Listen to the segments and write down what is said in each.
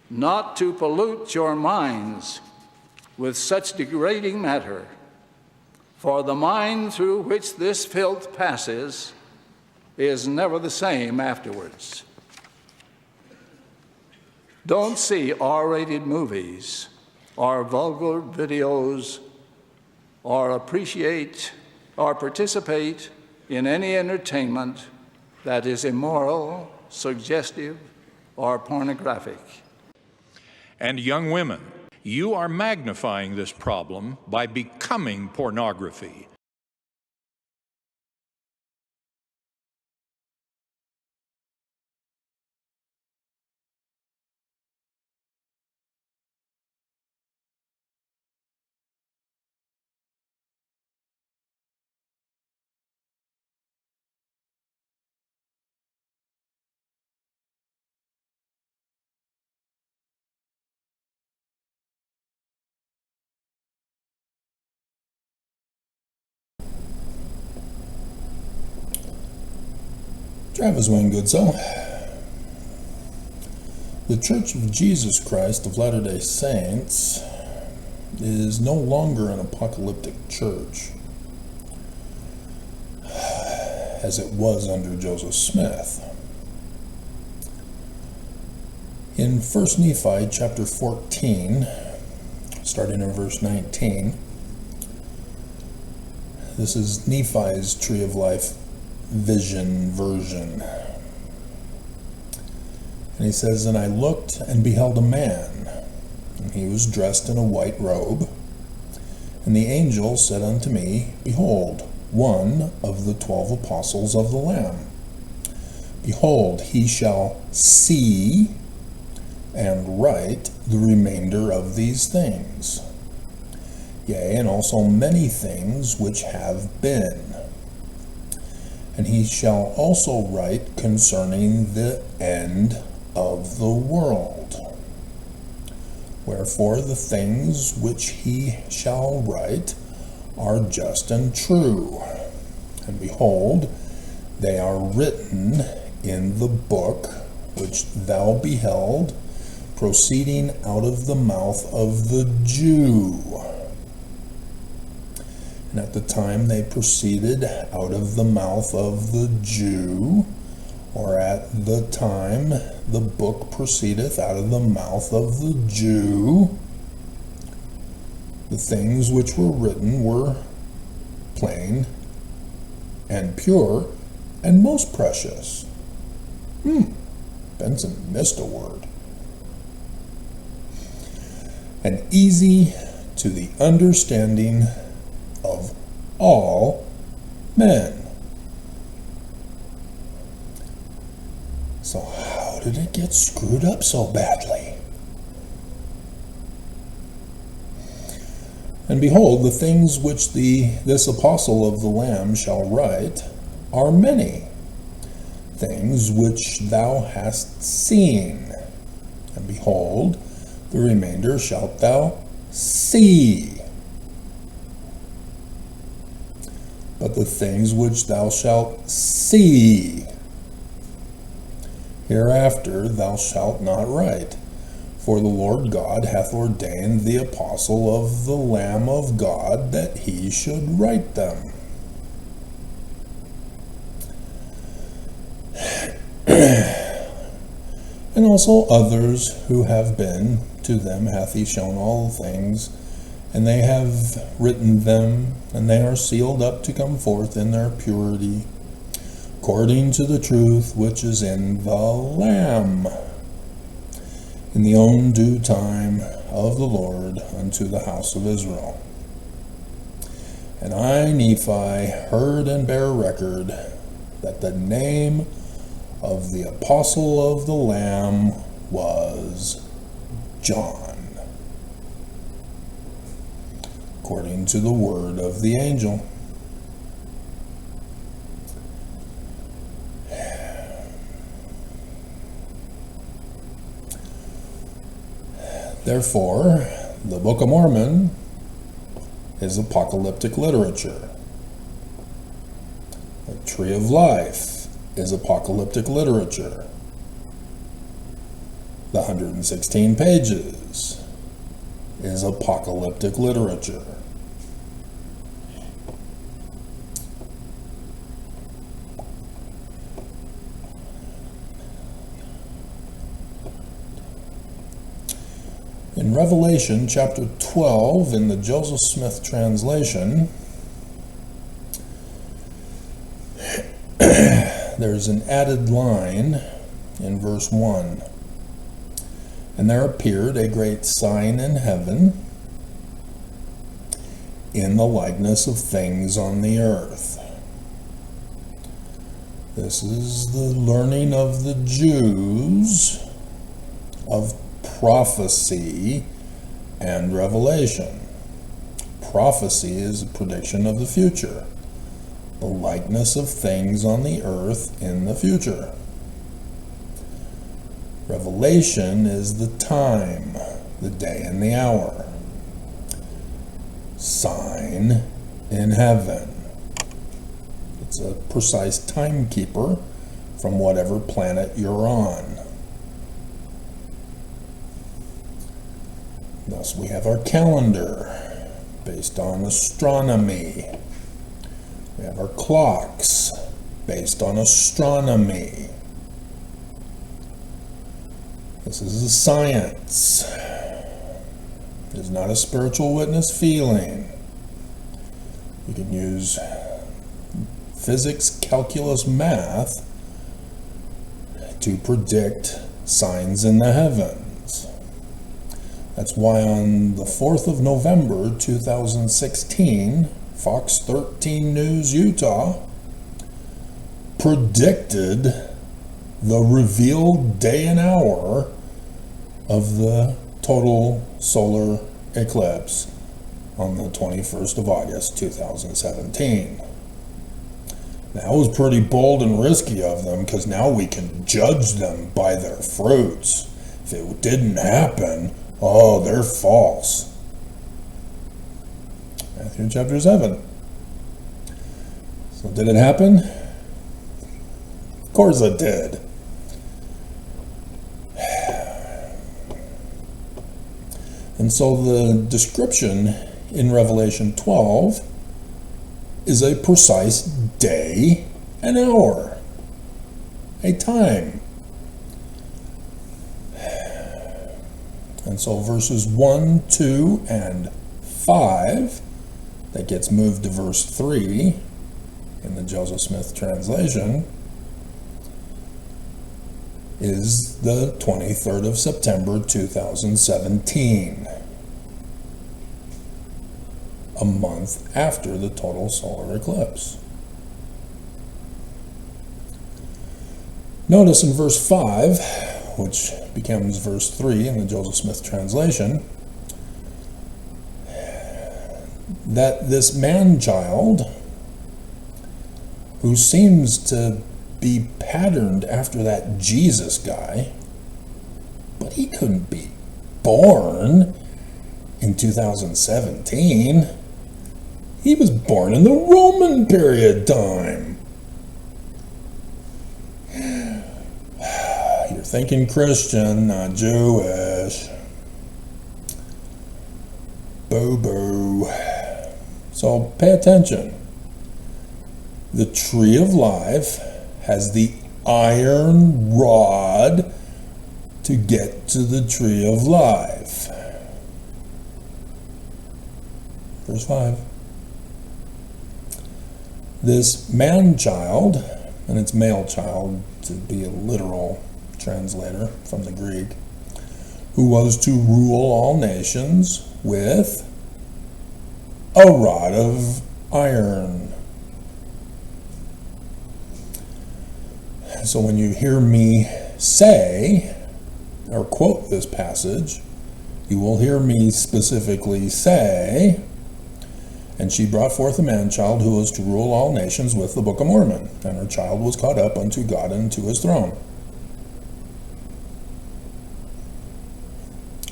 not to pollute your minds with such degrading matter, for the mind through which this filth passes is never the same afterwards. Don't see R-rated movies or vulgar videos or appreciate or participate in any entertainment that is immoral, suggestive, or pornographic. And young women, you are magnifying this problem by becoming pornography. Travis Wayne Goodsell. The Church of Jesus Christ of Latter-day Saints is no longer an apocalyptic church as it was under Joseph Smith. In 1 Nephi chapter 14, starting in verse 19, this is Nephi's Tree of Life vision version. And he says, "And I looked and beheld a man, and he was dressed in a white robe. And the angel said unto me, Behold, one of the 12 apostles of the Lamb. Behold, he shall see and write the remainder of these things, yea, and also many things which have been. And he shall also write concerning the end of the world. Wherefore the things which he shall write are just and true. And behold, they are written in the book which thou beheld, proceeding out of the mouth of the Jew. And at the time they proceeded out of the mouth of the Jew, or at the time the book proceedeth out of the mouth of the Jew, the things which were written were plain and pure and most precious." Benson missed a word. "And easy to the understanding of all men." So how did it get screwed up so badly? "And behold, the things which this apostle of the Lamb shall write are many things which thou hast seen. And behold, the remainder shalt thou see. But the things which thou shalt see hereafter thou shalt not write, for the Lord God hath ordained the apostle of the Lamb of God that he should write them." "And also others who have been, to them hath he shown all things, and they have written them, and they are sealed up to come forth in their purity, according to the truth which is in the Lamb, in the own due time of the Lord unto the house of Israel. And I, Nephi, heard and bear record that the name of the apostle of the Lamb was John, according to the word of the angel." Therefore, the Book of Mormon is apocalyptic literature. The Tree of Life is apocalyptic literature. The 116 pages is apocalyptic literature. In Revelation chapter 12, in the Joseph Smith translation, there's an added line in verse 1. And there appeared a great sign in heaven, in the likeness of things on the earth. This is the learning of the Jews of prophecy and revelation. Prophecy is a prediction of the future, the likeness of things on the earth in the future. Revelation is the time, the day and the hour. Sign in heaven. It's a precise timekeeper from whatever planet you're on. Thus we have our calendar based on astronomy. We have our clocks based on astronomy. This is a science. It is not a spiritual witness feeling. You can use physics, calculus, math to predict signs in the heavens. That's why on the 4th of November 2016, Fox 13 News Utah predicted the revealed day and hour of the total solar eclipse on the 21st of August 2017. That was pretty bold and risky of them, because now we can judge them by their fruits. If it didn't happen, oh, they're false. Matthew chapter 7. So did it happen? Of course it did. And so the description in Revelation 12 is a precise day and hour, a time. And so verses 1, 2, and 5, that gets moved to verse 3 in the Joseph Smith translation, is the 23rd of September 2017, a month after the total solar eclipse. Notice in verse 5, which becomes verse 3 in the Joseph Smith translation, that this man-child, who seems to be patterned after that Jesus guy, but he couldn't be born in 2017. He was born in the Roman period time. You're thinking Christian, not Jewish. Boo-boo. So pay attention. The tree of life has the iron rod to get to the tree of life. Verse 5. This man-child, and it's male child to be a literal translator from the Greek, who was to rule all nations with a rod of iron. So when you hear me say or quote this passage, you will hear me specifically say, and she brought forth a man-child who was to rule all nations with the Book of Mormon, and her child was caught up unto God and to his throne.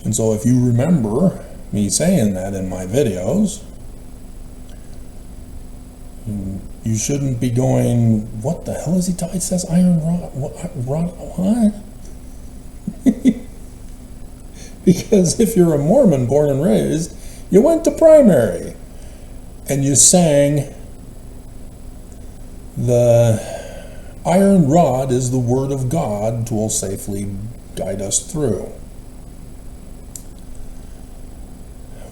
And so if you remember me saying that in my videos, you shouldn't be going, what the hell is he talking? It says iron rod. What? Because if you're a Mormon born and raised, you went to primary and you sang, "The iron rod is the word of God, 'twill safely guide us through."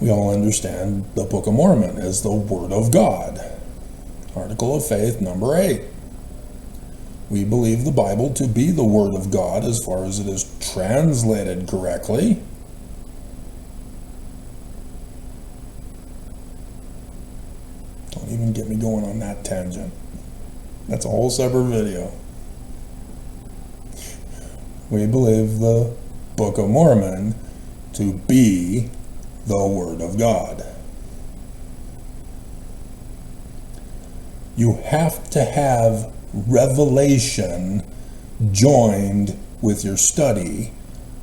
We all understand the Book of Mormon as the Word of God. Article of Faith number 8. We believe the Bible to be the Word of God as far as it is translated correctly. Don't even get me going on that tangent. That's a whole separate video. We believe the Book of Mormon to be the Word of God. You have to have revelation joined with your study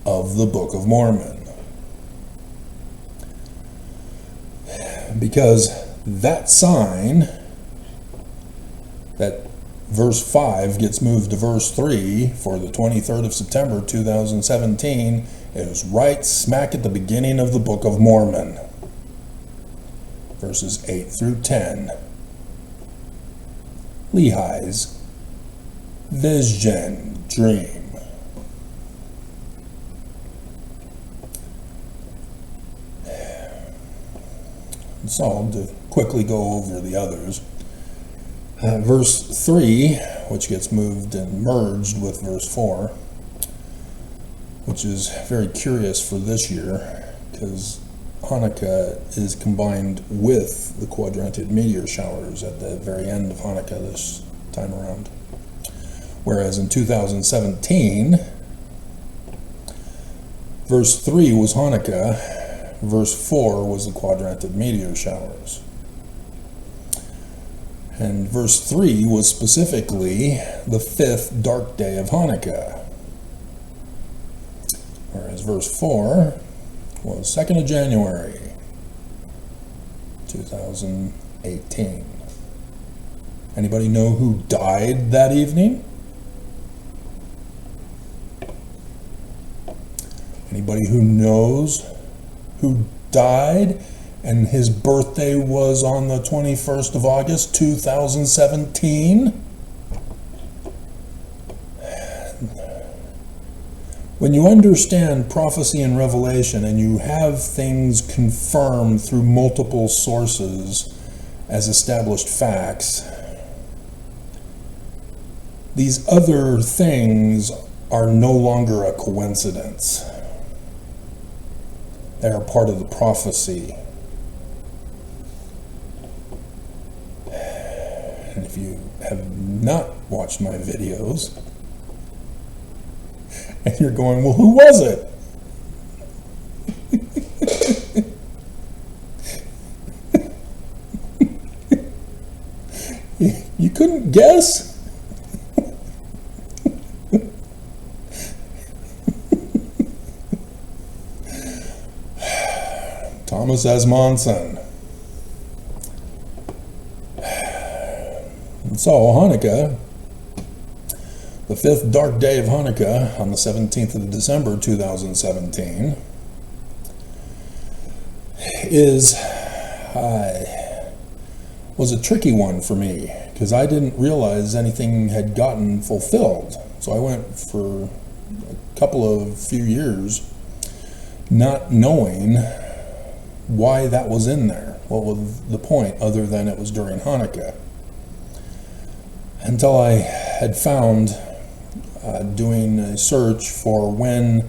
of the Book of Mormon. Because that sign, that verse 5 gets moved to verse 3 for the 23rd of September 2017, is right smack at the beginning of the Book of Mormon. Verses 8 through 10. Lehi's vision, dream. So, to quickly go over the others, verse 3, which gets moved and merged with verse 4, which is very curious for this year, because Hanukkah is combined with the quadranted meteor showers at the very end of Hanukkah this time around. Whereas in 2017, verse 3 was Hanukkah, verse 4 was the quadranted meteor showers. And verse 3 was specifically the 5th dark day of Hanukkah. Whereas verse 4 was 2nd of January, 2018. Anybody know who died that evening? Anybody who knows who died and his birthday was on the 21st of August, 2017? When you understand prophecy and revelation and you have things confirmed through multiple sources as established facts, these other things are no longer a coincidence. They are part of the prophecy. And if you have not watched my videos, and you're going, well, who was it? You couldn't guess? Thomas Asmonson. And so Hanukkah, the 5th dark day of Hanukkah on the 17th of December 2017 was a tricky one for me because I didn't realize anything had gotten fulfilled. So I went for a few years not knowing why that was in there. What was the point other than it was during Hanukkah? Until I had found doing a search for when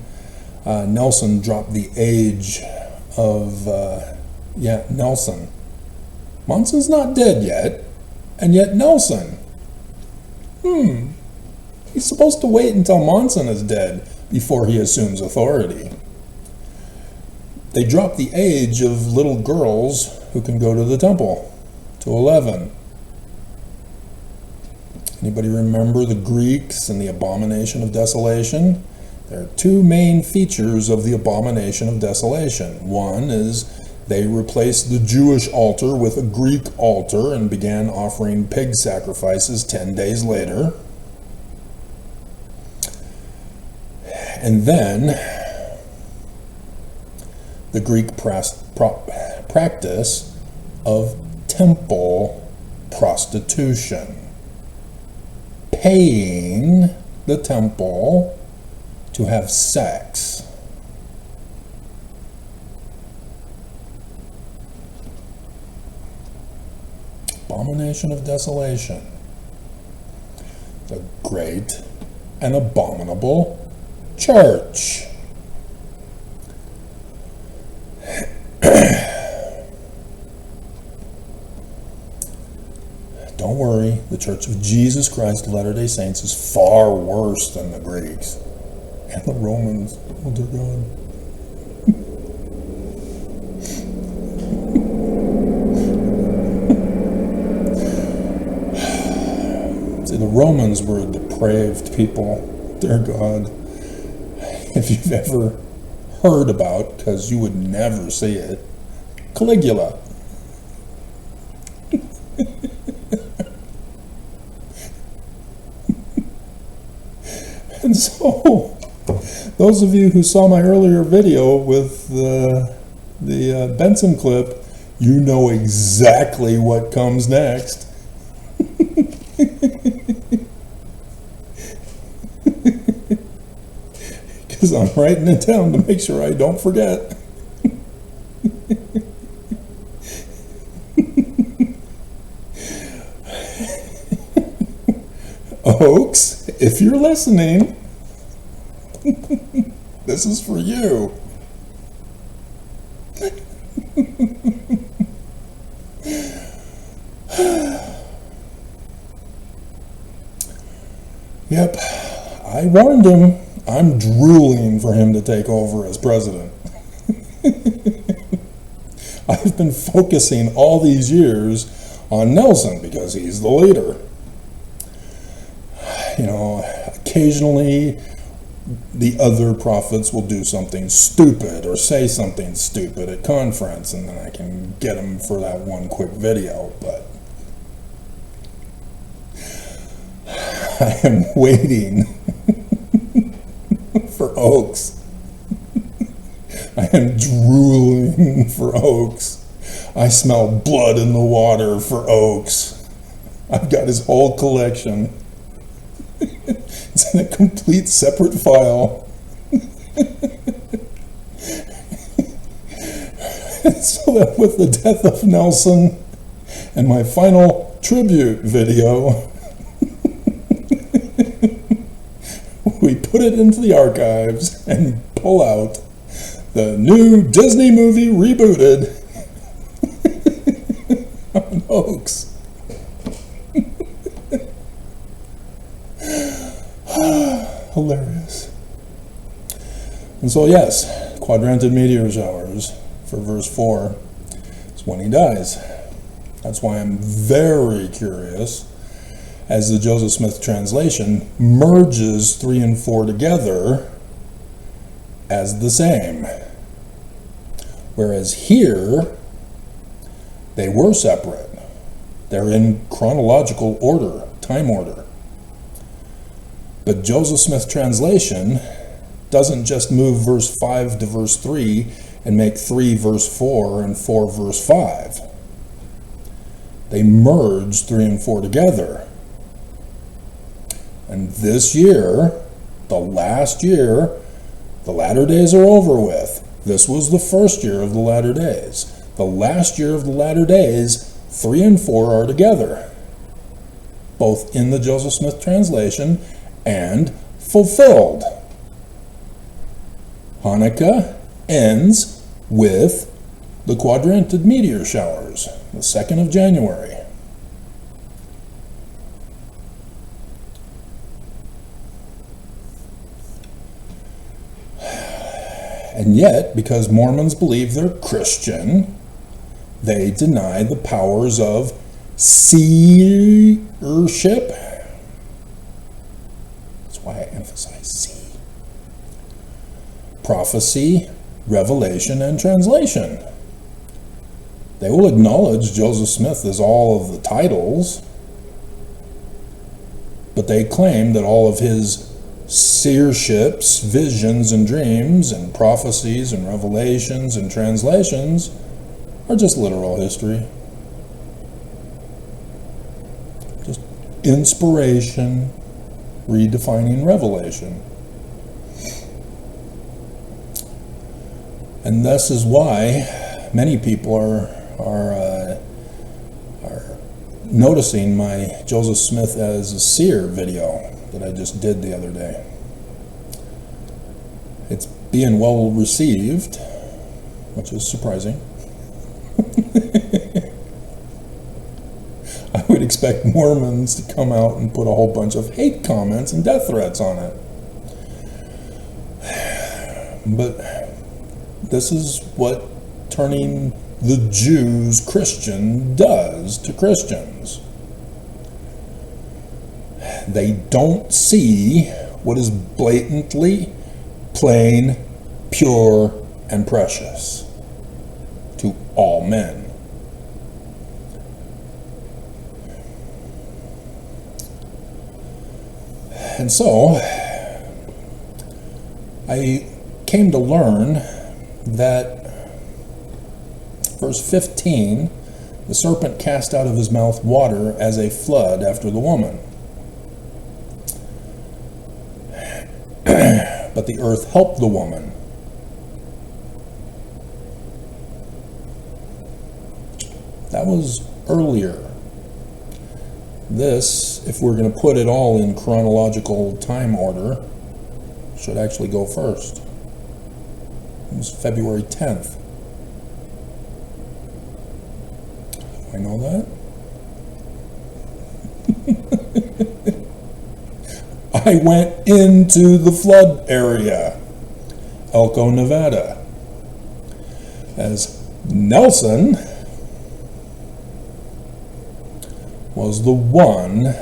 Nelson dropped the age of, Nelson. Monson's not dead yet, and yet Nelson. He's supposed to wait until Monson is dead before he assumes authority. They dropped the age of little girls who can go to the temple to 11. Anybody remember the Greeks and the abomination of desolation? There are two main features of the abomination of desolation. One is they replaced the Jewish altar with a Greek altar and began offering pig sacrifices 10 days later. And then the Greek practice of temple prostitution, paying the temple to have sex. Abomination of desolation. The great and abominable church. Don't worry, the Church of Jesus Christ of Latter-day Saints is far worse than the Greeks and the Romans. Oh dear God. See, the Romans were depraved people. Dear God. If you've ever heard about, because you would never see it, Caligula. And so, those of you who saw my earlier video with the Benson clip, you know exactly what comes next. Because I'm writing it down to make sure I don't forget. Oaks, if you're listening, this is for you. Yep, I warned him. I'm drooling for him to take over as president. I've been focusing all these years on Nelson because he's the leader. You know, occasionally the other prophets will do something stupid or say something stupid at conference, and then I can get them for that one quick video, but I am waiting for Oaks. I am drooling for Oaks. I smell blood in the water for Oaks. I've got his whole collection. It's in a complete separate file. So that with the death of Nelson and my final tribute video, we put it into the archives and pull out the new Disney movie rebooted on Oaks. Hilarious. And so yes, quadranted meteor showers for verse 4 is when he dies. That's why I'm very curious as the Joseph Smith translation merges 3 and 4 together as the same. Whereas here, they were separate. They're in chronological order, time order. But Joseph Smith translation doesn't just move verse 5 to verse 3 and make 3 verse 4 and 4 verse 5. They merge 3 and 4 together. And this year, the last year, the latter days are over with. This was the first year of the latter days. The last year of the latter days, 3 and 4 are together, both in the Joseph Smith translation and fulfilled. Hanukkah ends with the quadranted meteor showers, the 2nd of January. And yet, because Mormons believe they're Christian, they deny the powers of seership. That's why I emphasize see. Prophecy, revelation, and translation. They will acknowledge Joseph Smith as all of the titles, but they claim that all of his seerships, visions and dreams and prophecies and revelations and translations are just literal history. Just inspiration redefining revelation. And this is why many people are noticing my Joseph Smith as a seer video that I just did the other day. It's being well received, which is surprising. I would expect Mormons to come out and put a whole bunch of hate comments and death threats on it. But this is what turning the Jews Christian does to Christians. They don't see what is blatantly, plain, pure, and precious to all men. And so, I came to learn that verse 15, the serpent cast out of his mouth water as a flood after the woman. But the earth helped the woman. That was earlier. This, if we're going to put it all in chronological time order, should actually go first. It was February 10th. I know that. I went into the flood area, Elko, Nevada, as Nelson was the one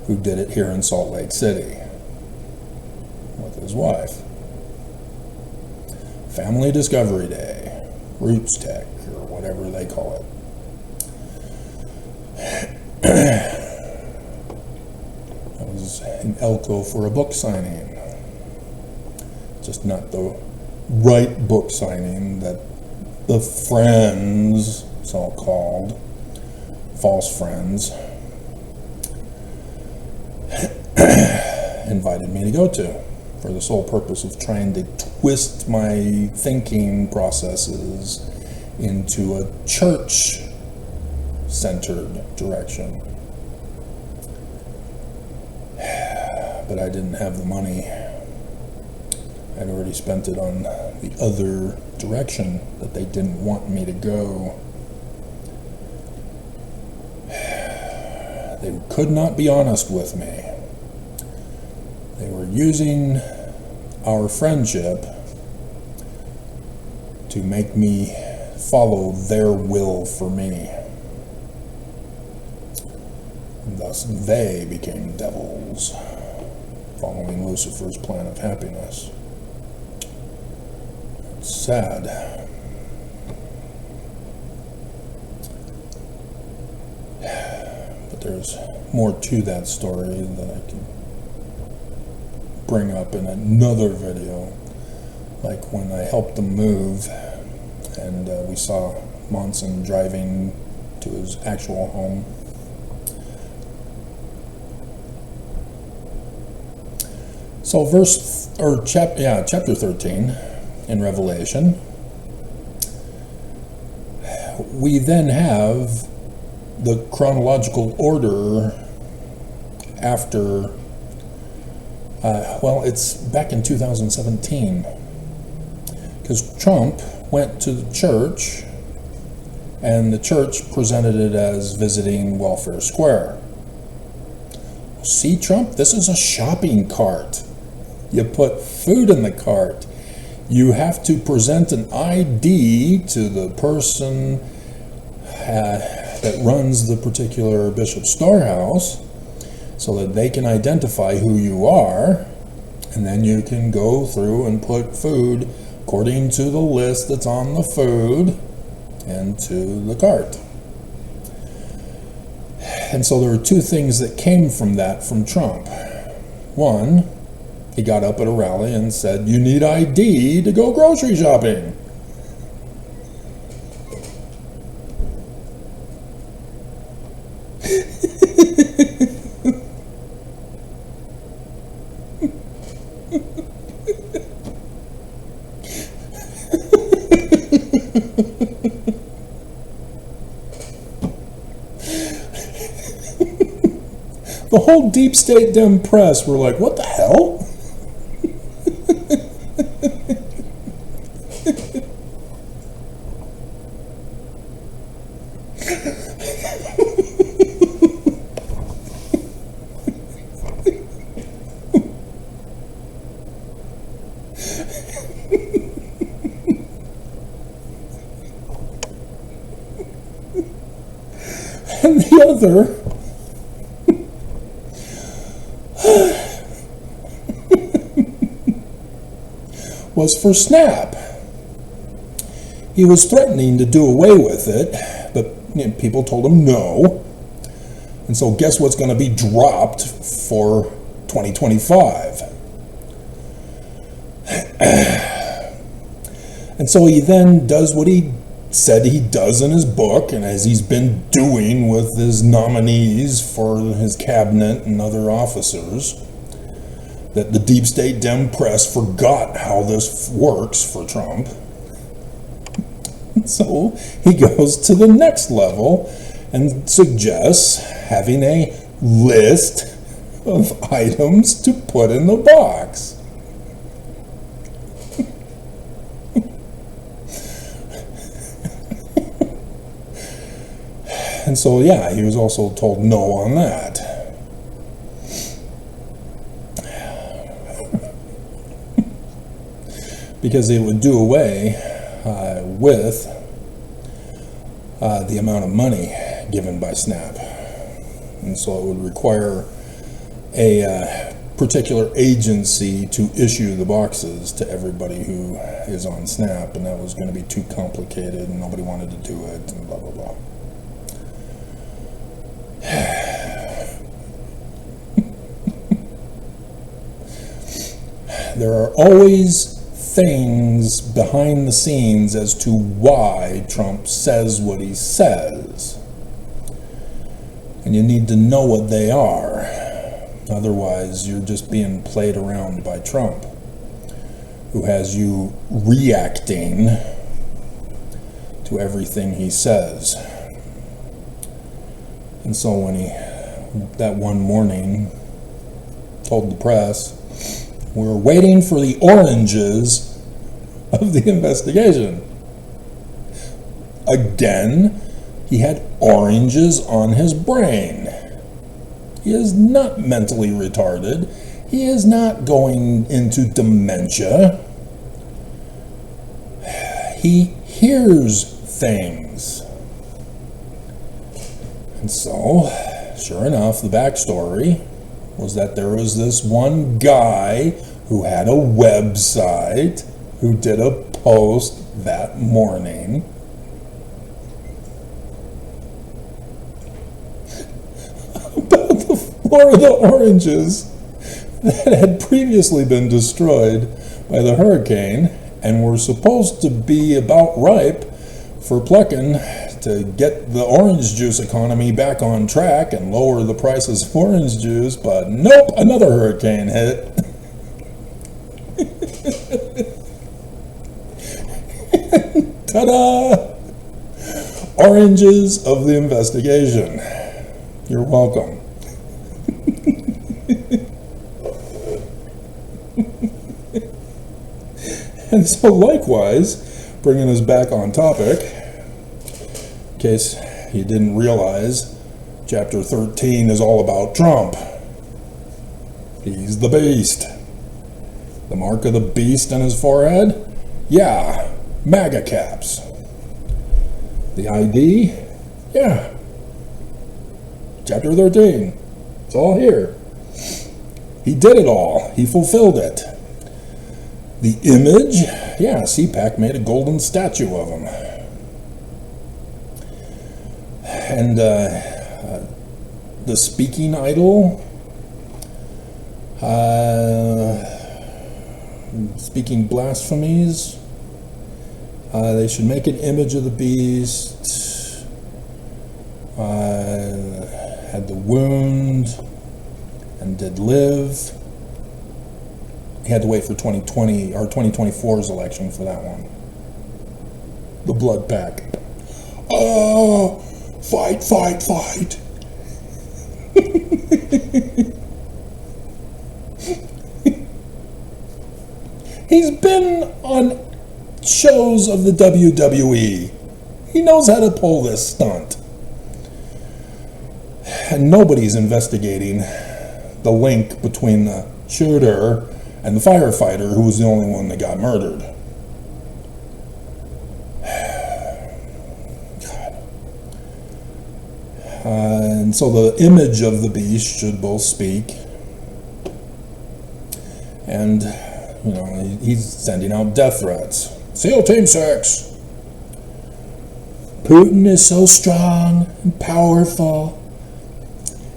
who did it here in Salt Lake City with his wife. Family Discovery Day, Roots Tech, or whatever they call it. I was in Elko for a book signing. Just not the right book signing that the friends, so-called false friends, invited me to go to, for the sole purpose of trying to twist my thinking processes into a church-centered direction. But I didn't have the money. I'd already spent it on the other direction that they didn't want me to go. They could not be honest with me. They were using our friendship to make me follow their will for me. And thus they became devils, following Lucifer's plan of happiness. It's sad. But there's more to that story that I can bring up in another video, like when I helped them move and we saw Monson driving to his actual home. So chapter 13 in Revelation, we then have the chronological order after, it's back in 2017, because Trump went to the church and the church presented it as visiting Welfare Square. See, Trump, this is a shopping cart. You put food in the cart. You have to present an ID to the person that runs the particular bishop's storehouse so that they can identify who you are, and then you can go through and put food according to the list that's on the food into the cart. And so there were two things that came from that from Trump. One, he got up at a rally and said, "You need ID to go grocery shopping." The whole deep state Dem press were like, "What the hell?" And the other was for SNAP. He was threatening to do away with it, but people told him no. And so guess what's going to be dropped for 2025? And so he then does what he said he does in his book, and as he's been doing with his nominees for his cabinet and other officers, that the deep state Dem press forgot how this works for Trump. So he goes to the next level and suggests having a list of items to put in the box. And so, yeah, he was also told no on that. Because it would do away with the amount of money given by SNAP. And so it would require a particular agency to issue the boxes to everybody who is on SNAP, and that was going to be too complicated and nobody wanted to do it, and blah, blah, blah. There are always things behind the scenes as to why Trump says what he says. And you need to know what they are. Otherwise, you're just being played around by Trump, who has you reacting to everything he says. And so when he, that one morning, told the press, "We're waiting for the oranges of the investigation." Again, he had oranges on his brain. He is not mentally retarded. He is not going into dementia. He hears things. And so, sure enough, the backstory was that there was this one guy who had a website who did a post that morning about the Florida oranges that had previously been destroyed by the hurricane and were supposed to be about ripe for plucking to get the orange juice economy back on track and lower the prices of orange juice, but nope, another hurricane hit. Ta-da! Oranges of the investigation. You're welcome. And so likewise, bringing us back on topic, in case you didn't realize, chapter 13 is all about Trump. He's the beast. The mark of the beast on his forehead? Yeah, MAGA caps. The ID? Yeah. Chapter 13. It's all here. He did it all. He fulfilled it. The image? Yeah, CPAC made a golden statue of him. And the speaking idol? Speaking blasphemies. They should make an image of the beast. Had the wound and did live. He had to wait for 2020 or 2024's election for that one. The blood pack. Oh, fight, fight, fight. He's been on shows of the WWE. He knows how to pull this stunt. And nobody's investigating the link between the shooter and the firefighter who was the only one that got murdered. God. And so the image of the beast should both speak. And, you know, he's sending out death threats. SEAL Team 6. Putin is so strong and powerful.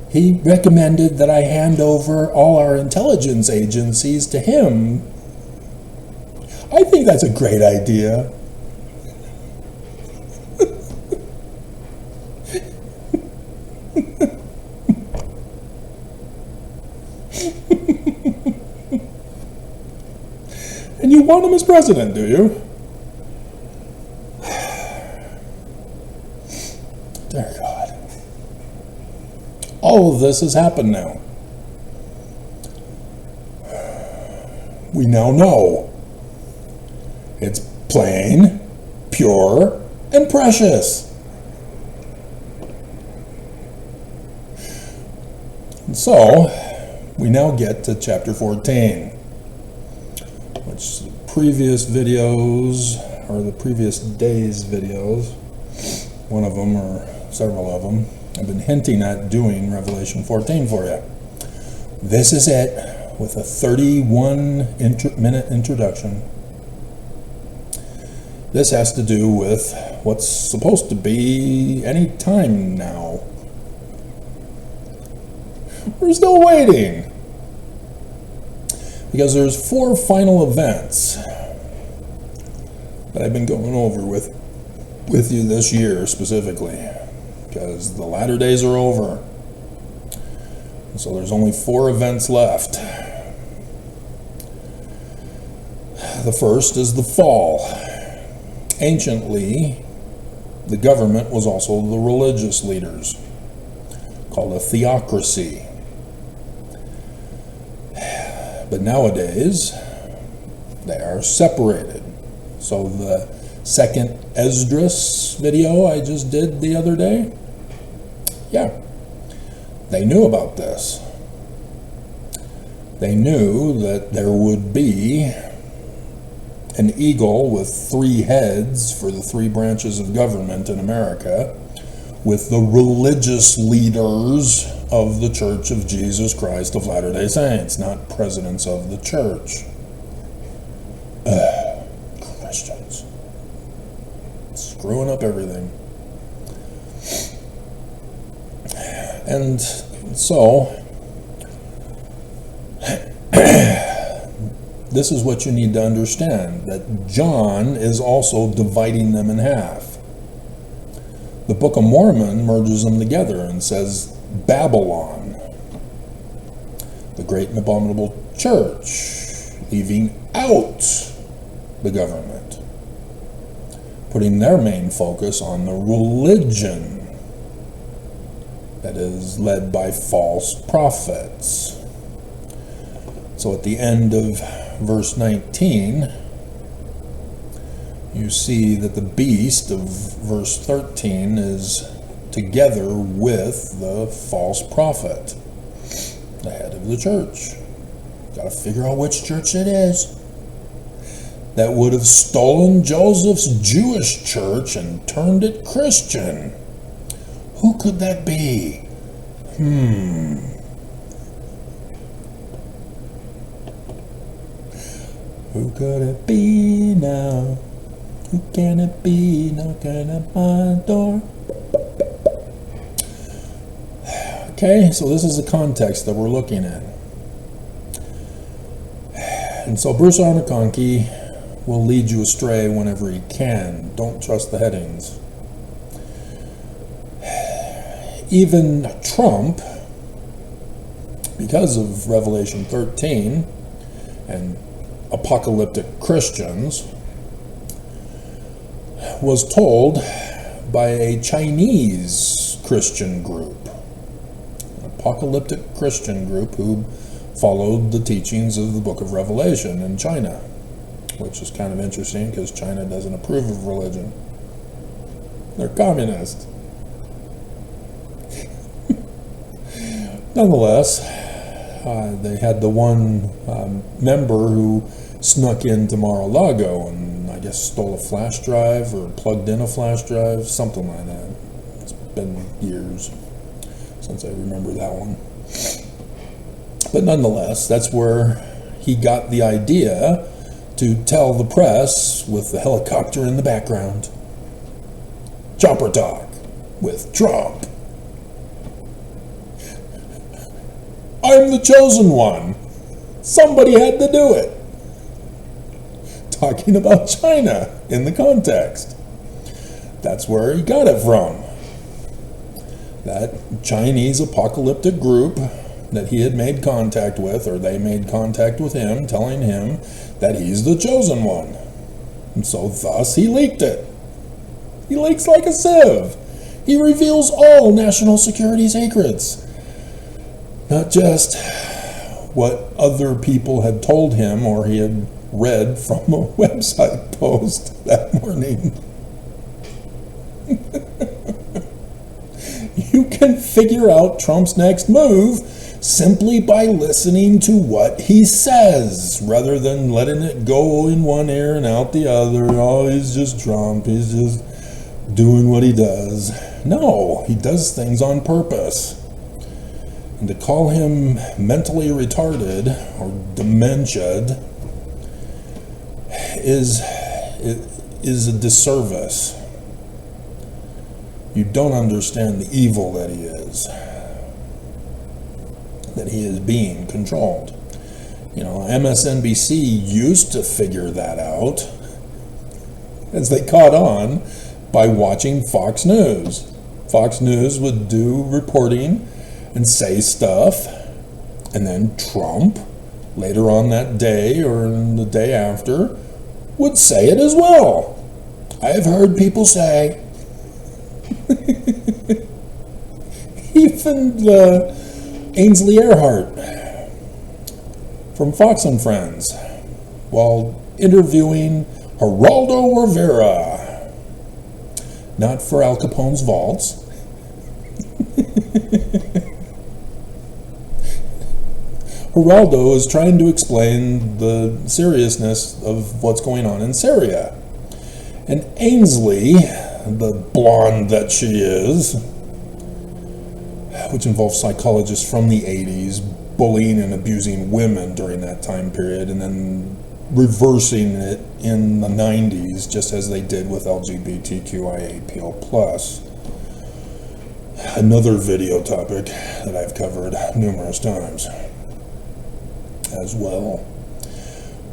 He recommended that I hand over all our intelligence agencies to him. I think that's a great idea. And you want him as president, do you? Dear God. All of this has happened now. We now know. It's plain, pure, and precious. And so, we now get to chapter 14, which the previous videos, or the previous day's videos, one of them or several of them, I've been hinting at doing Revelation 14 for you. This is it, with a 31-minute introduction. This has to do with what's supposed to be any time now. We're still waiting. Because there's 4 final events that I've been going over with you this year specifically. Because the latter days are over. So there's only 4 events left. The first is the fall. Anciently, the government was also the religious leaders, called a theocracy. But nowadays, they are separated. So the second Esdras video I just did the other day, yeah, they knew about this. They knew that there would be an eagle with 3 heads for the 3 branches of government in America, with the religious leaders of the Church of Jesus Christ of Latter-day Saints, not presidents of the church. Christians. Screwing up everything. And so, this is what you need to understand, that John is also dividing them in half. The Book of Mormon merges them together and says Babylon, the great and abominable church, leaving out the government, putting their main focus on the religion that is led by false prophets. So at the end of verse 19, you see that the beast of verse 13 is together with the false prophet, the head of the church. Got to figure out which church it is. That would have stolen Joseph's Jewish church and turned it Christian. Who could that be? Who could it be now? Who can it be knocking at my door? Okay, so this is the context that we're looking at. And so Bruce R. McConkie will lead you astray whenever he can. Don't trust the headings. Even Trump, because of Revelation 13 and apocalyptic Christians, was told by a Chinese Christian group, an apocalyptic Christian group who followed the teachings of the book of Revelation in China, which is kind of interesting because China doesn't approve of religion. They're communist. Nonetheless, they had the one member who snuck into Mar-a-Lago and I guess stole a flash drive or plugged in a flash drive, something like that. It's been years since I remember that one. But nonetheless, that's where he got the idea to tell the press with the helicopter in the background. Chopper talk with Trump. I'm the chosen one. Somebody had to do it. Talking about China in the context. That's where he got it from. That Chinese apocalyptic group that he had made contact with, or they made contact with him, telling him that he's the chosen one. And so thus he leaked it. He leaks like a sieve. He reveals all national security secrets. Not just what other people had told him or he had read from a website post that morning. You can figure out Trump's next move simply by listening to what he says, rather than letting it go in one ear and out the other. Oh, he's just Trump. He's just doing what he does. No, he does things on purpose. And to call him mentally retarded or dementiaed is a disservice. You don't understand the evil that he is being controlled. You know, MSNBC used to figure that out as they caught on by watching Fox News. Fox News would do reporting and say stuff, and then Trump, later on that day or the day after, would say it as well. I've heard people say. Even Ainsley Earhart from Fox and Friends, while interviewing Geraldo Rivera, not for Al Capone's vaults, Geraldo is trying to explain the seriousness of what's going on in Syria. And Ainsley, the blonde that she is, which involves psychologists from the 80s bullying and abusing women during that time period, and then reversing it in the 90s, just as they did with LGBTQIA+. Another video topic that I've covered numerous times as well.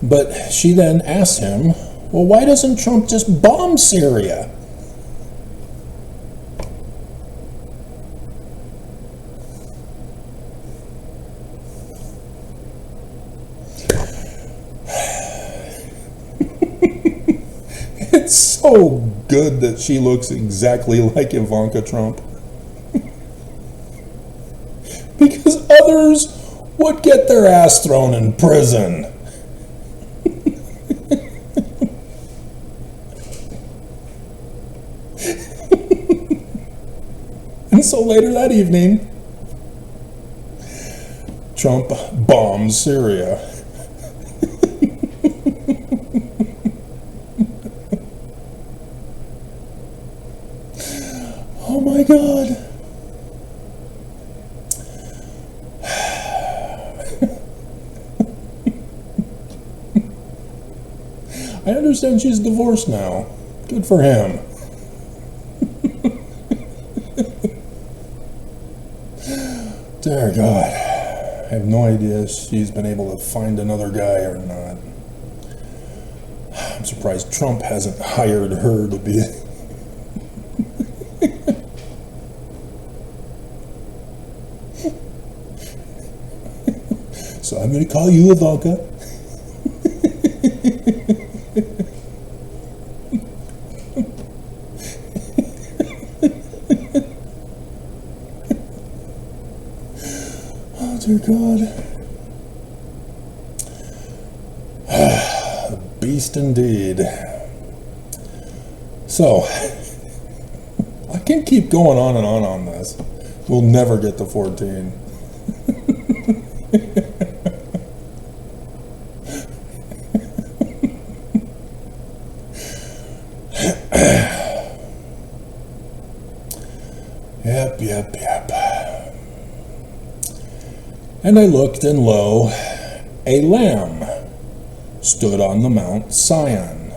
But she then asked him, well, why doesn't Trump just bomb Syria? It's so good that she looks exactly like Ivanka Trump. Because others would get their ass thrown in prison. And so later that evening, Trump bombs Syria. Oh my God. I understand she's divorced now. Good for him. Dear God. have no idea if she's been able to find another guy or not. I'm surprised Trump hasn't hired her to be. So I'm going to call you Ivanka. Oh, dear God. A beast indeed. So, I can keep going on and on this. We'll never get to 14. Yep. And I looked, and lo, a lamb stood on the Mount Sion.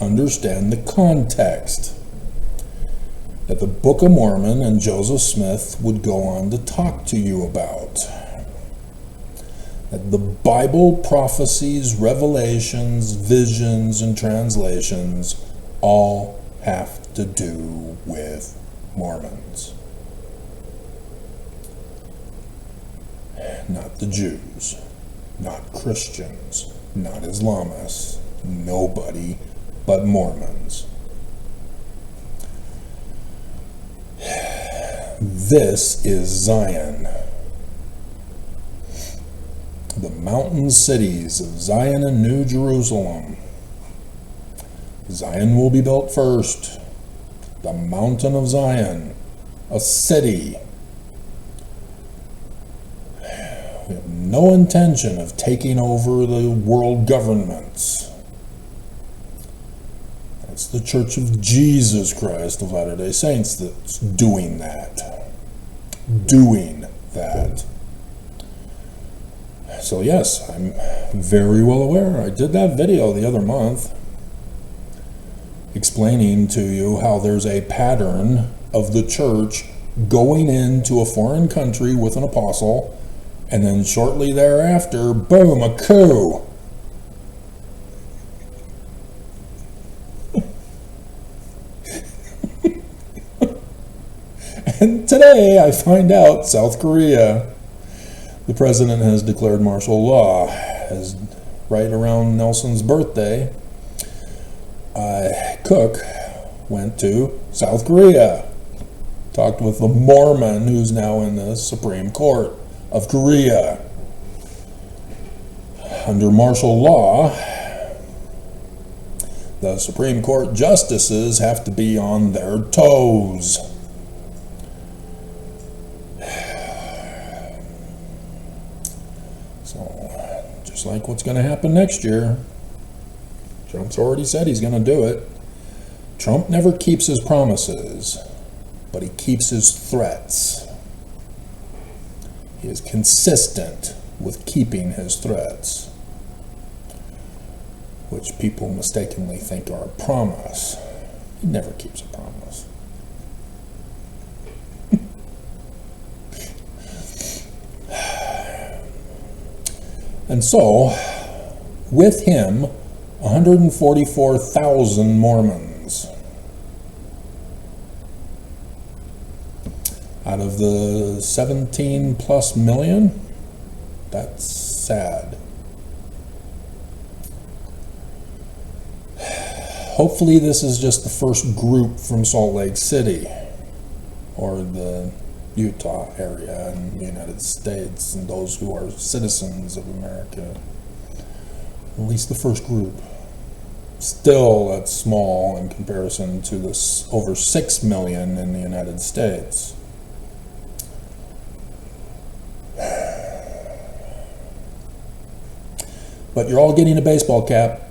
Understand the context that the Book of Mormon and Joseph Smith would go on to talk to you about. That the Bible prophecies, revelations, visions, and translations all have to do with Mormons. Not the Jews, not Christians, not Islamists, nobody but Mormons. This is Zion. The mountain cities of Zion and New Jerusalem. Zion will be built first. The mountain of Zion, a city. We have no intention of taking over the world governments. It's the Church of Jesus Christ of Latter-day Saints that's doing that. Doing that. So yes, I'm very well aware. I did that video the other month explaining to you how there's a pattern of the church going into a foreign country with an apostle, and then shortly thereafter, boom, a coup. And today I find out South Korea, the president has declared martial law. As right around Nelson's birthday, Cook went to South Korea, talked with the Mormon who's now in the Supreme Court of Korea. Under martial law, the Supreme Court justices have to be on their toes. So, just like what's going to happen next year, Trump's already said he's going to do it. Trump never keeps his promises, but he keeps his threats. He is consistent with keeping his threats, which people mistakenly think are a promise. He never keeps a promise. And so, with him, 144,000 Mormons. Out of the 17 plus million, that's sad. Hopefully this is just the first group from Salt Lake City or the Utah area in the United States, and those who are citizens of America. At least the first group. Still, that's small in comparison to the over 6 million in the United States. But you're all getting a baseball cap.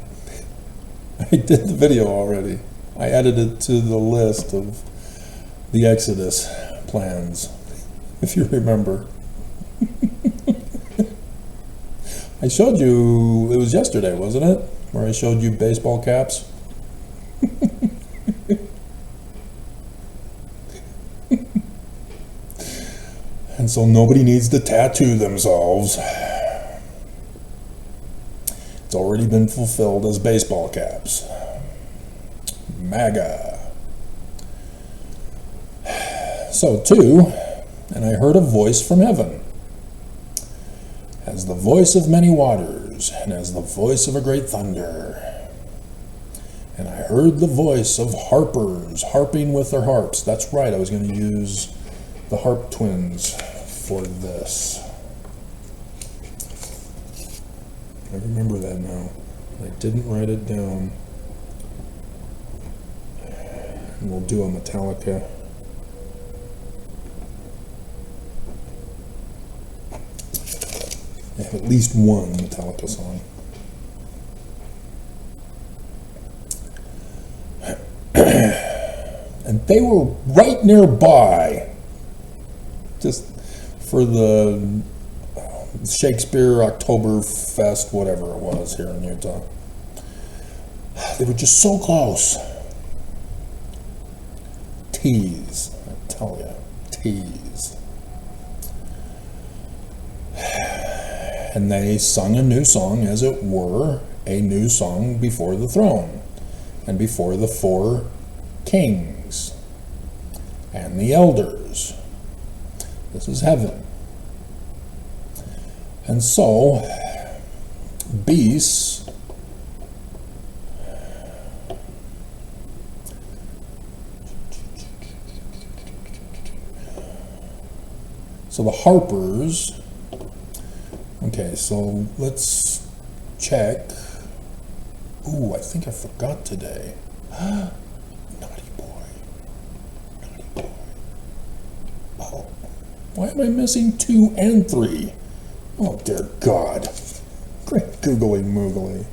I did the video already. I added it to the list of the Exodus plans, if you remember. I showed you, it was yesterday, wasn't it? Where I showed you baseball caps. And so nobody needs to tattoo themselves. It's already been fulfilled as baseball caps. MAGA. So 2, and I heard a voice from heaven, as the voice of many waters, and as the voice of a great thunder. And I heard the voice of harpers harping with their harps. That's right, I was going to use the harp twins for this. I remember that now. I didn't write it down. And we'll do a Metallica. I have at least one Metallica song. And they were right nearby, just for the Shakespeare Oktoberfest, whatever it was here in Utah. They were just so close. Tease, I tell you, tease. And they sung a new song, as it were, a new song before the throne, and before the 4 kings, and the elders. This is heaven. And so, beasts so the harpers, okay, so let's check. Ooh, I think I forgot today. Naughty boy. Naughty boy. Oh, why am I missing 2 and 3? Oh, dear God. Great googly moogly.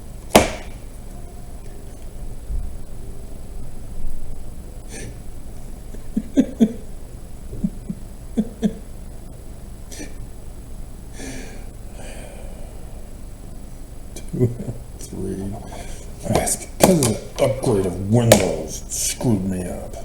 That's because of the upgrade of Windows screwed me up.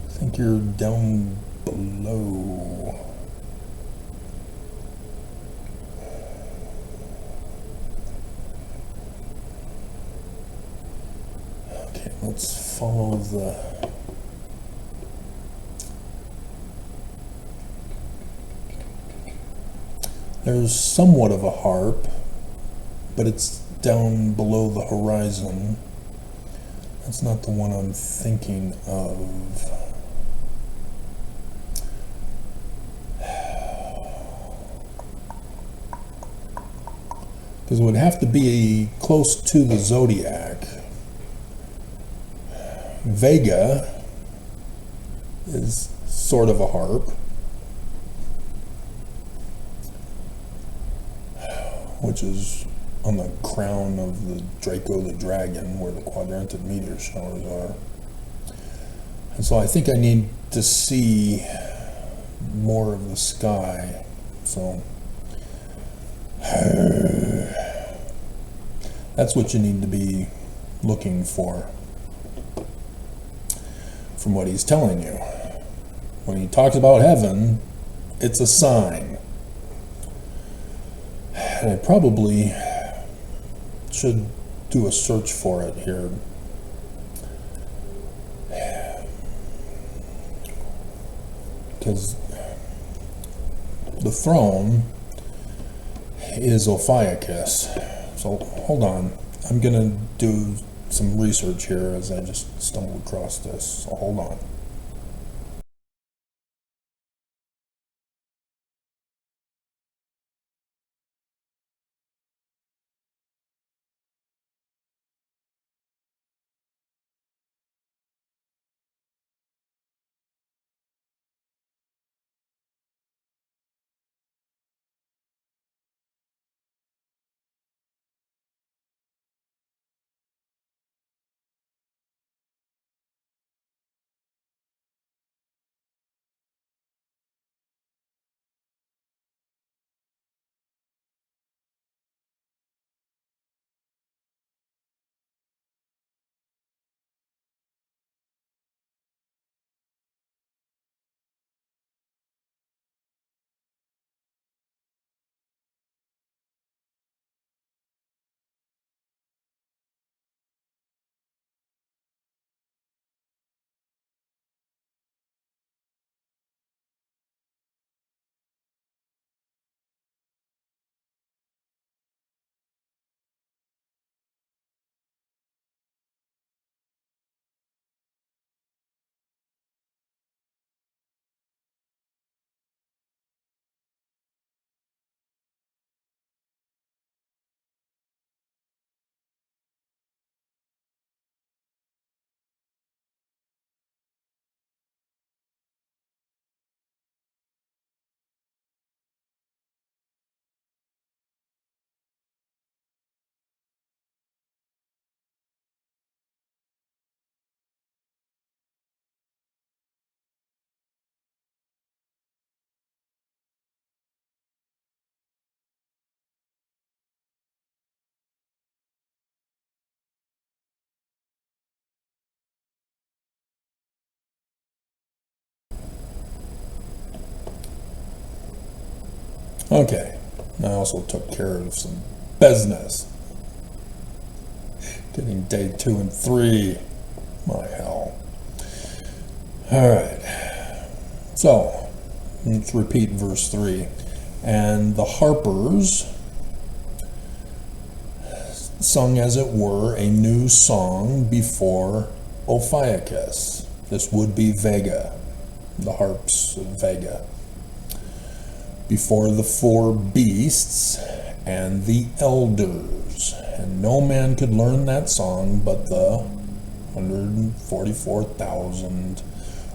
I think you're down below. Okay, let's follow the... There's somewhat of a harp, but it's down below the horizon. That's not the one I'm thinking of. Because it would have to be close to the zodiac. Vega is sort of a harp, which is on the crown of the Draco the Dragon, where the quadranted meteor showers are. And so I think I need to see more of the sky. So that's what you need to be looking for from what he's telling you. When he talks about heaven, it's a sign. And I probably should do a search for it here. Because the throne is Ophiuchus. So hold on, I'm gonna do some research here as I just stumbled across this. So hold on. Okay, I also took care of some business. Getting day 2 and 3. My hell. Alright. So, let's repeat verse 3. And the harpers sung, as it were, a new song before Ophiuchus. This would be Vega, the harps of Vega. Before the 4 beasts and the elders. And no man could learn that song but the 144,000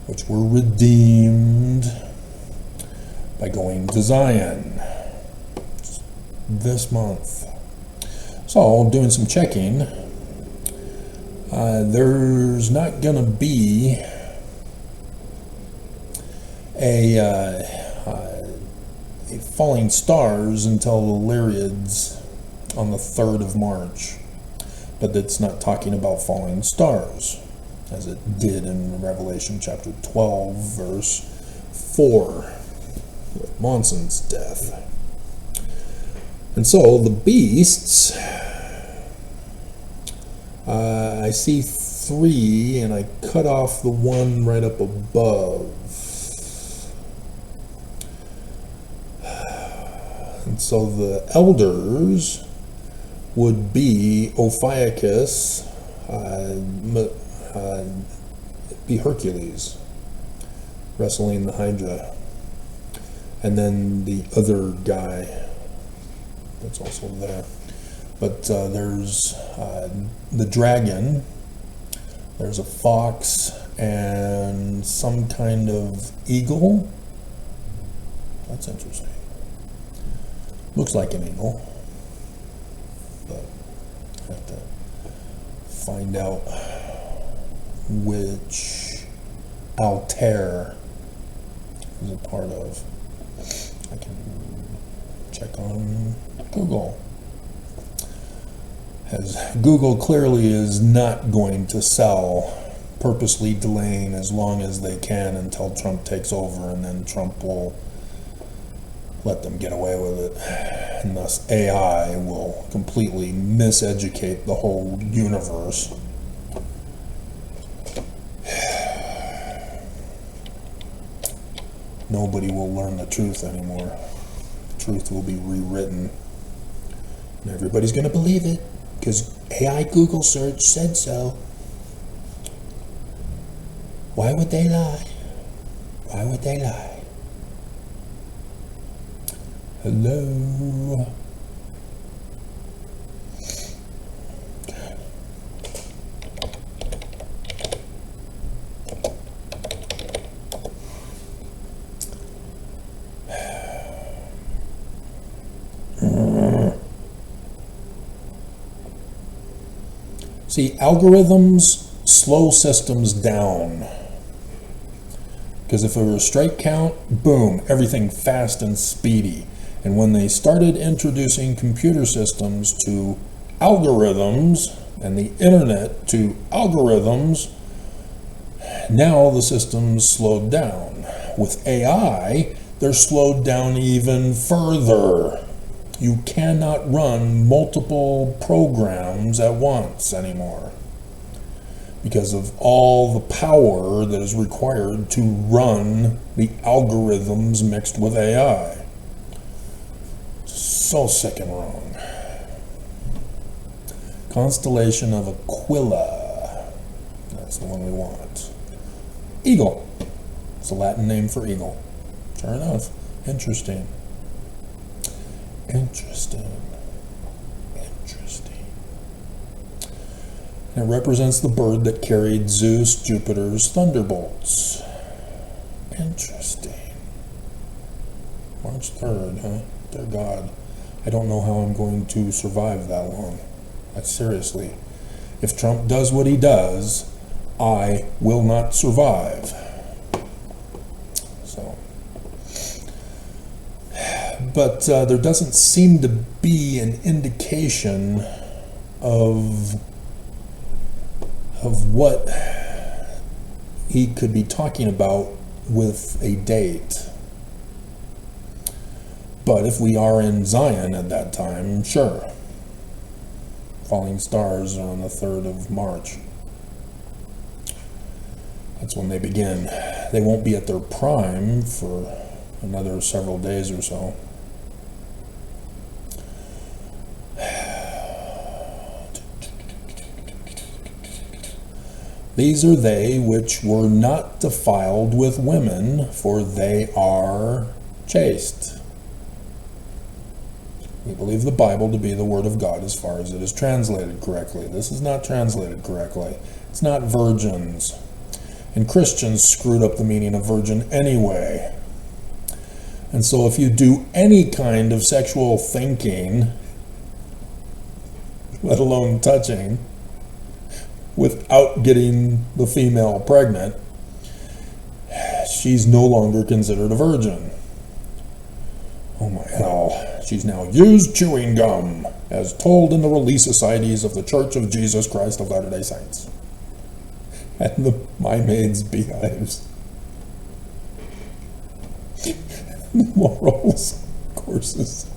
which were redeemed by going to Zion this month. So, doing some checking, there's not going to be a falling stars until the Lyriads on the 3rd of March. But it's not talking about falling stars, as it did in Revelation chapter 12, verse 4, with Monson's death. And so the beasts, I see 3, and I cut off the one right up above. And so the elders would be Ophiuchus, be Hercules, wrestling the Hydra. And then the other guy that's also there. But there's the dragon, there's a fox, and some kind of eagle. That's interesting. Looks like an eagle, but I have to find out which Altair is a part of. I can check on Google. As Google clearly is not going to sell, purposely delaying as long as they can until Trump takes over, and then Trump will let them get away with it, and thus AI will completely miseducate the whole universe. Nobody will learn the truth anymore. The truth will be rewritten, and everybody's going to believe it because AI Google search said so. Why would they lie? Why would they lie? Hello. See, algorithms slow systems down. Because if it were a straight count, boom, everything fast and speedy. And when they started introducing computer systems to algorithms and the internet to algorithms, now the systems slowed down. With AI, they're slowed down even further. You cannot run multiple programs at once anymore because of all the power that is required to run the algorithms mixed with AI. So sick and wrong. Constellation of Aquila. That's the one we want. Eagle. It's a Latin name for eagle. Sure enough. Interesting. Interesting. Interesting. It represents the bird that carried Zeus, Jupiter's thunderbolts. Interesting. March 3rd, huh? Dear God. I don't know how I'm going to survive that long. Seriously. If Trump does what he does, I will not survive. So. But there doesn't seem to be an indication of what he could be talking about with a date. But if we are in Zion at that time, sure. Falling stars are on the 3rd of March. That's when they begin. They won't be at their prime for another several days or so. These are they which were not defiled with women, for they are chaste. We believe the Bible to be the Word of God as far as it is translated correctly. This is not translated correctly. It's not virgins. And Christians screwed up the meaning of virgin anyway. And so if you do any kind of sexual thinking, let alone touching, without getting the female pregnant, she's no longer considered a virgin. Oh my hell. She's now used chewing gum, as told in the Relief Societies of the Church of Jesus Christ of Latter-day Saints. And the My Maid's Beehives. Morals courses.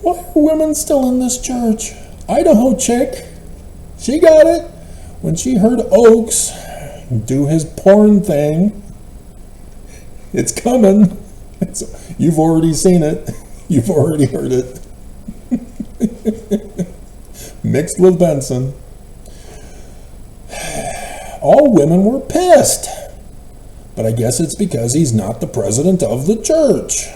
Why are women still in this church? Idaho chick, she got it when she heard Oakes do his porn thing. It's coming. You've already seen it. You've already heard it. Mixed with Benson. All women were pissed. But I guess it's because he's not the president of the church.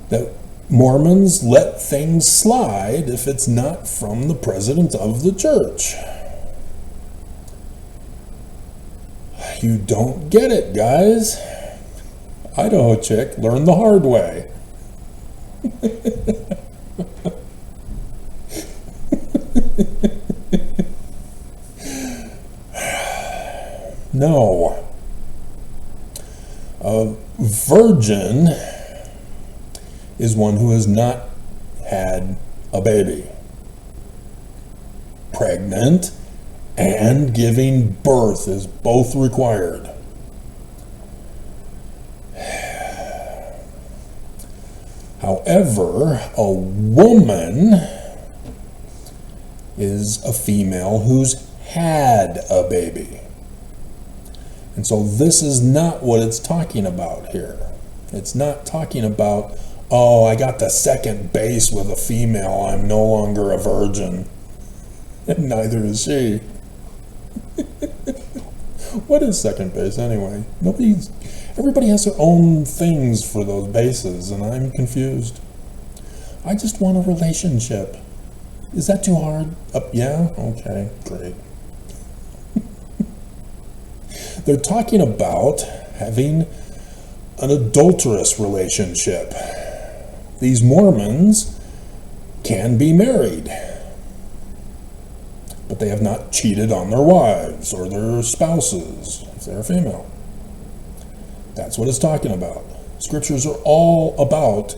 That Mormons let things slide if it's not from the president of the church. You don't get it, guys. Idaho chick learned the hard way. No. A virgin is one who has not had a baby. Pregnant and giving birth is both required. However, a woman is a female who's had a baby. And so this is not what it's talking about here. It's not talking about, oh, I got the second base with a female, I'm no longer a virgin. And neither is she. What is second base anyway? Everybody has their own things for those bases, and I'm confused. I just want a relationship. Is that too hard? Yeah? Okay, great. They're talking about having an adulterous relationship. These Mormons can be married, but they have not cheated on their wives or their spouses if they're female. That's what it's talking about. Scriptures are all about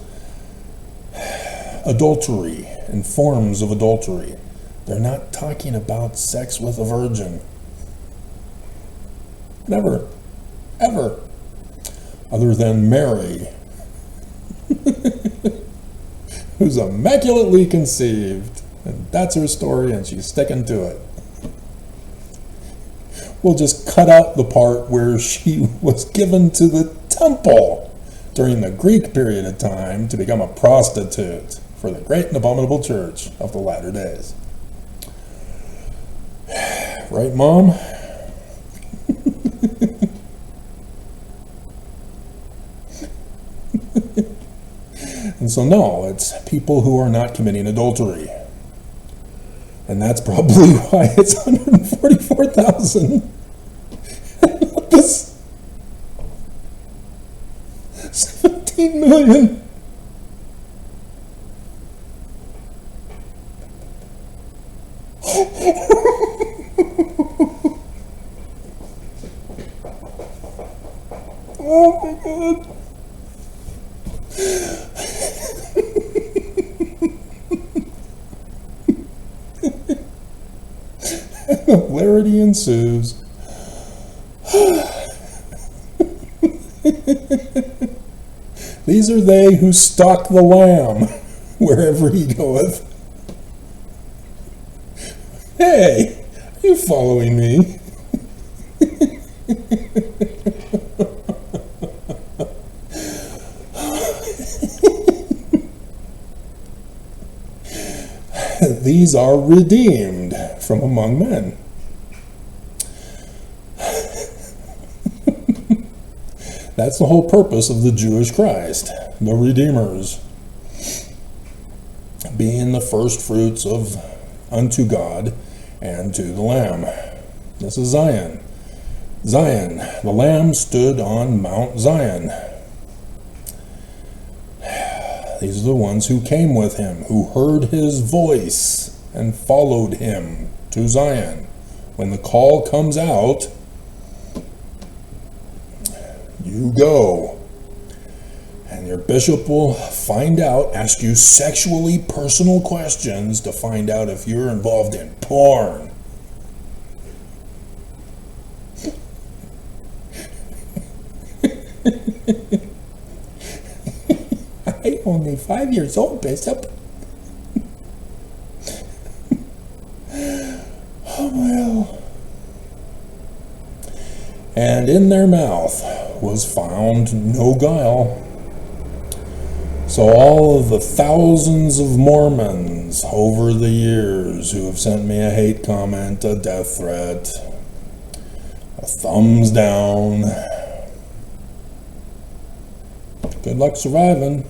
adultery and forms of adultery. They're not talking about sex with a virgin. Never. Ever. Other than Mary, who's immaculately conceived. And that's her story, and she's sticking to it. We'll just cut out the part where she was given to the temple during the Greek period of time to become a prostitute for the great and abominable church of the latter days. Right, Mom? And so no, it's people who are not committing adultery. And that's probably why it's 144,000. And not this 17 million. Oh my God. Hilarity ensues. These are they who stalk the Lamb wherever he goeth. Hey, are you following me? These are redeemed from among men. That's the whole purpose of the Jewish Christ, the Redeemers, being the first fruits of unto God and to the Lamb. This is Zion. Zion, the Lamb stood on Mount Zion. These are the ones who came with him, who heard his voice and followed him to Zion. When the call comes out, you go. And your bishop will find out, ask you sexually personal questions to find out if you're involved in porn. I'm only 5 years old, Bishop. Oh, well. And in their mouth was found no guile. So all of the thousands of Mormons over the years who have sent me a hate comment, a death threat, a thumbs down, good luck surviving.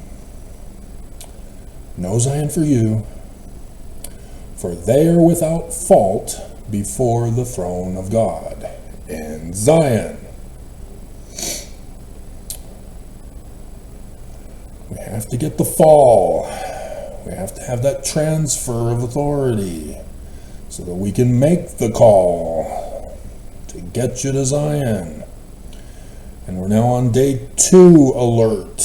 No Zion for you, for they are without fault before the throne of God in Zion. We have to get the fall. We have to have that transfer of authority so that we can make the call to get you to Zion. And we're now on day 2 alert.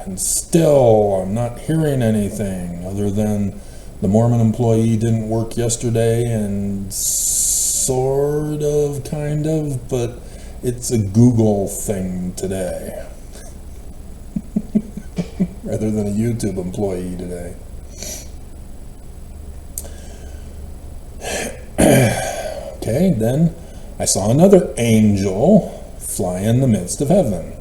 And still, I'm not hearing anything other than the Mormon employee didn't work yesterday and sort of, kind of, but it's a Google thing today rather than a YouTube employee today. Okay, then I saw another angel fly in the midst of heaven,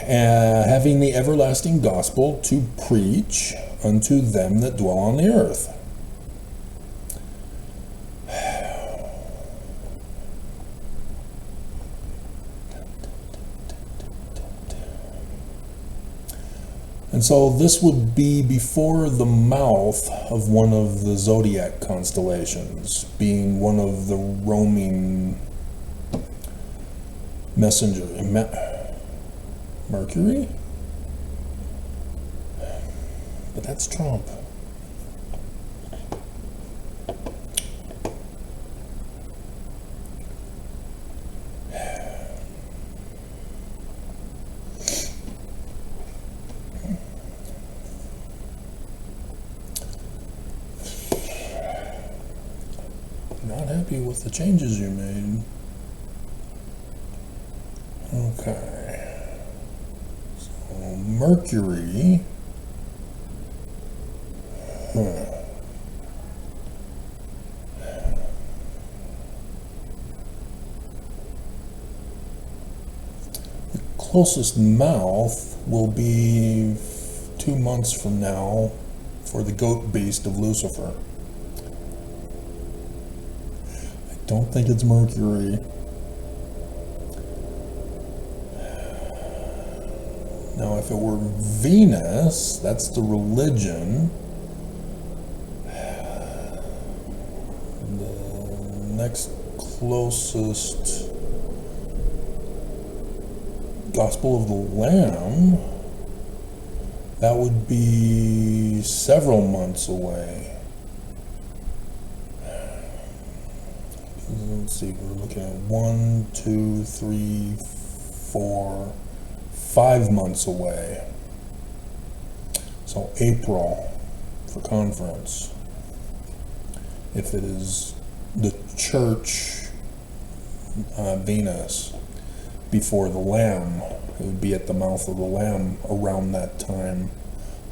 having the everlasting gospel to preach unto them that dwell on the earth. And so this would be before the mouth of one of the zodiac constellations, being one of the roaming messenger. Mercury? But that's Trump. Not happy with the changes you made. Okay. So Mercury. The closest mouth will be 2 months from now for the goat beast of Lucifer. I don't think it's Mercury. Now, if it were Venus, that's the religion. The next closest Gospel of the Lamb, that would be several months away. Let's see, we're looking at 1, 2, 3, 4, 5 months away. So April for conference. If it is the church Venus. before the Lamb. It would be at the mouth of the Lamb around that time.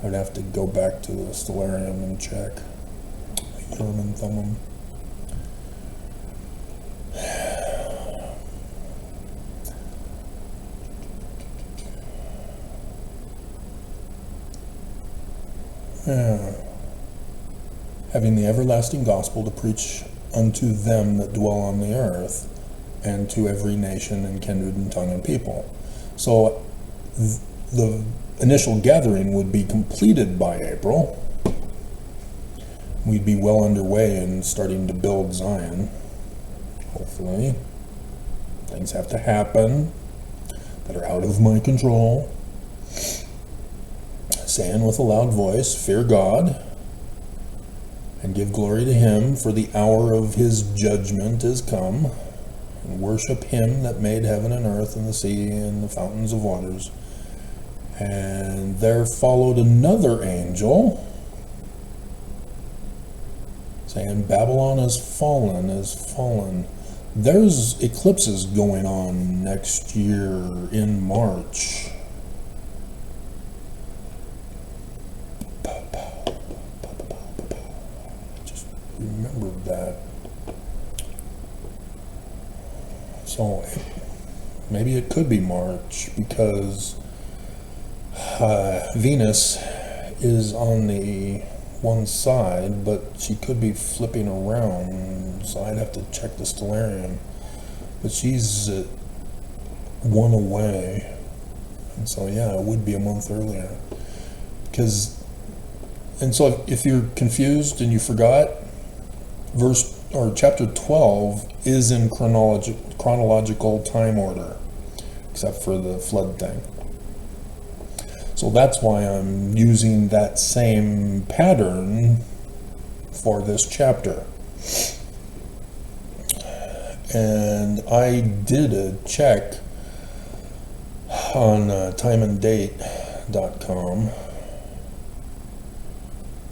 I'd have to go back to the stellarium and check. Urim and Thummim. Having the everlasting gospel to preach unto them that dwell on the earth, and to every nation and kindred and tongue and people. So the initial gathering would be completed by April. We'd be well underway in starting to build Zion, hopefully. Things have to happen that are out of my control. Saying with a loud voice, fear God, and give glory to him, for the hour of his judgment is come, and worship him that made heaven and earth and the sea and the fountains of waters. And there followed another angel, saying, Babylon is fallen, is fallen. There's eclipses going on next year in March. Just remembered that. So maybe it could be March, because Venus is on the one side, but she could be flipping around, so I'd have to check the stellarium. But she's one away, and so yeah, it would be a month earlier. And so if you're confused and you forgot, chapter 12 is in chronological time order, except for the flood thing. So that's why I'm using that same pattern for this chapter. And I did a check on timeanddate.com.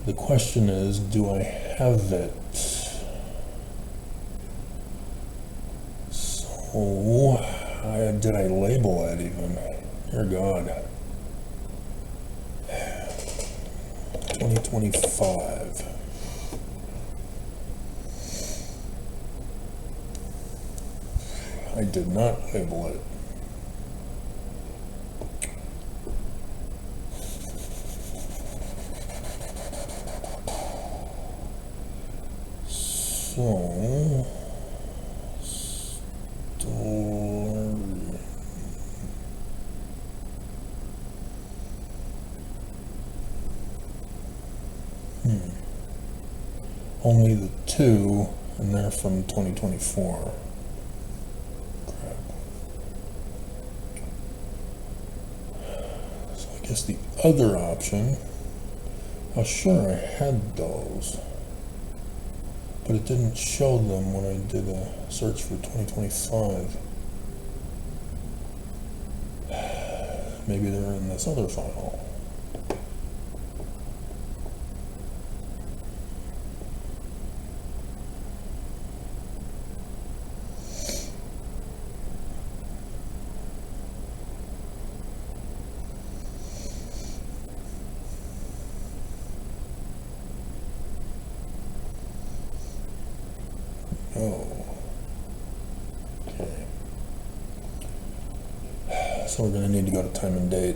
The question is, do I have it? So, did I label it even? Dear God. 2025. I did not label it. So, only the two, and they're from 2024. Crap. So I guess the other option, oh sure I had those, but it didn't show them when I did a search for 2025. Maybe they're in this other file. Okay. So we're going to need to go to time and date.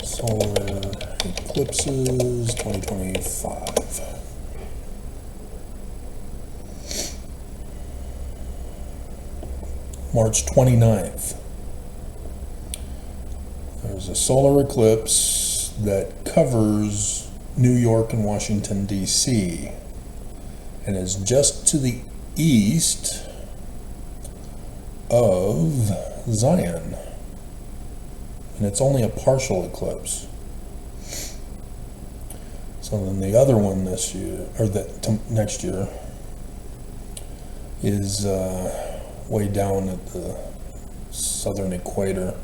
Solar eclipses 2025. March 29th. There's a solar eclipse that covers New York and Washington, D.C. and is just to the east of Zion. And it's only a partial eclipse. So then the other one this year, or next year, is way down at the southern equator,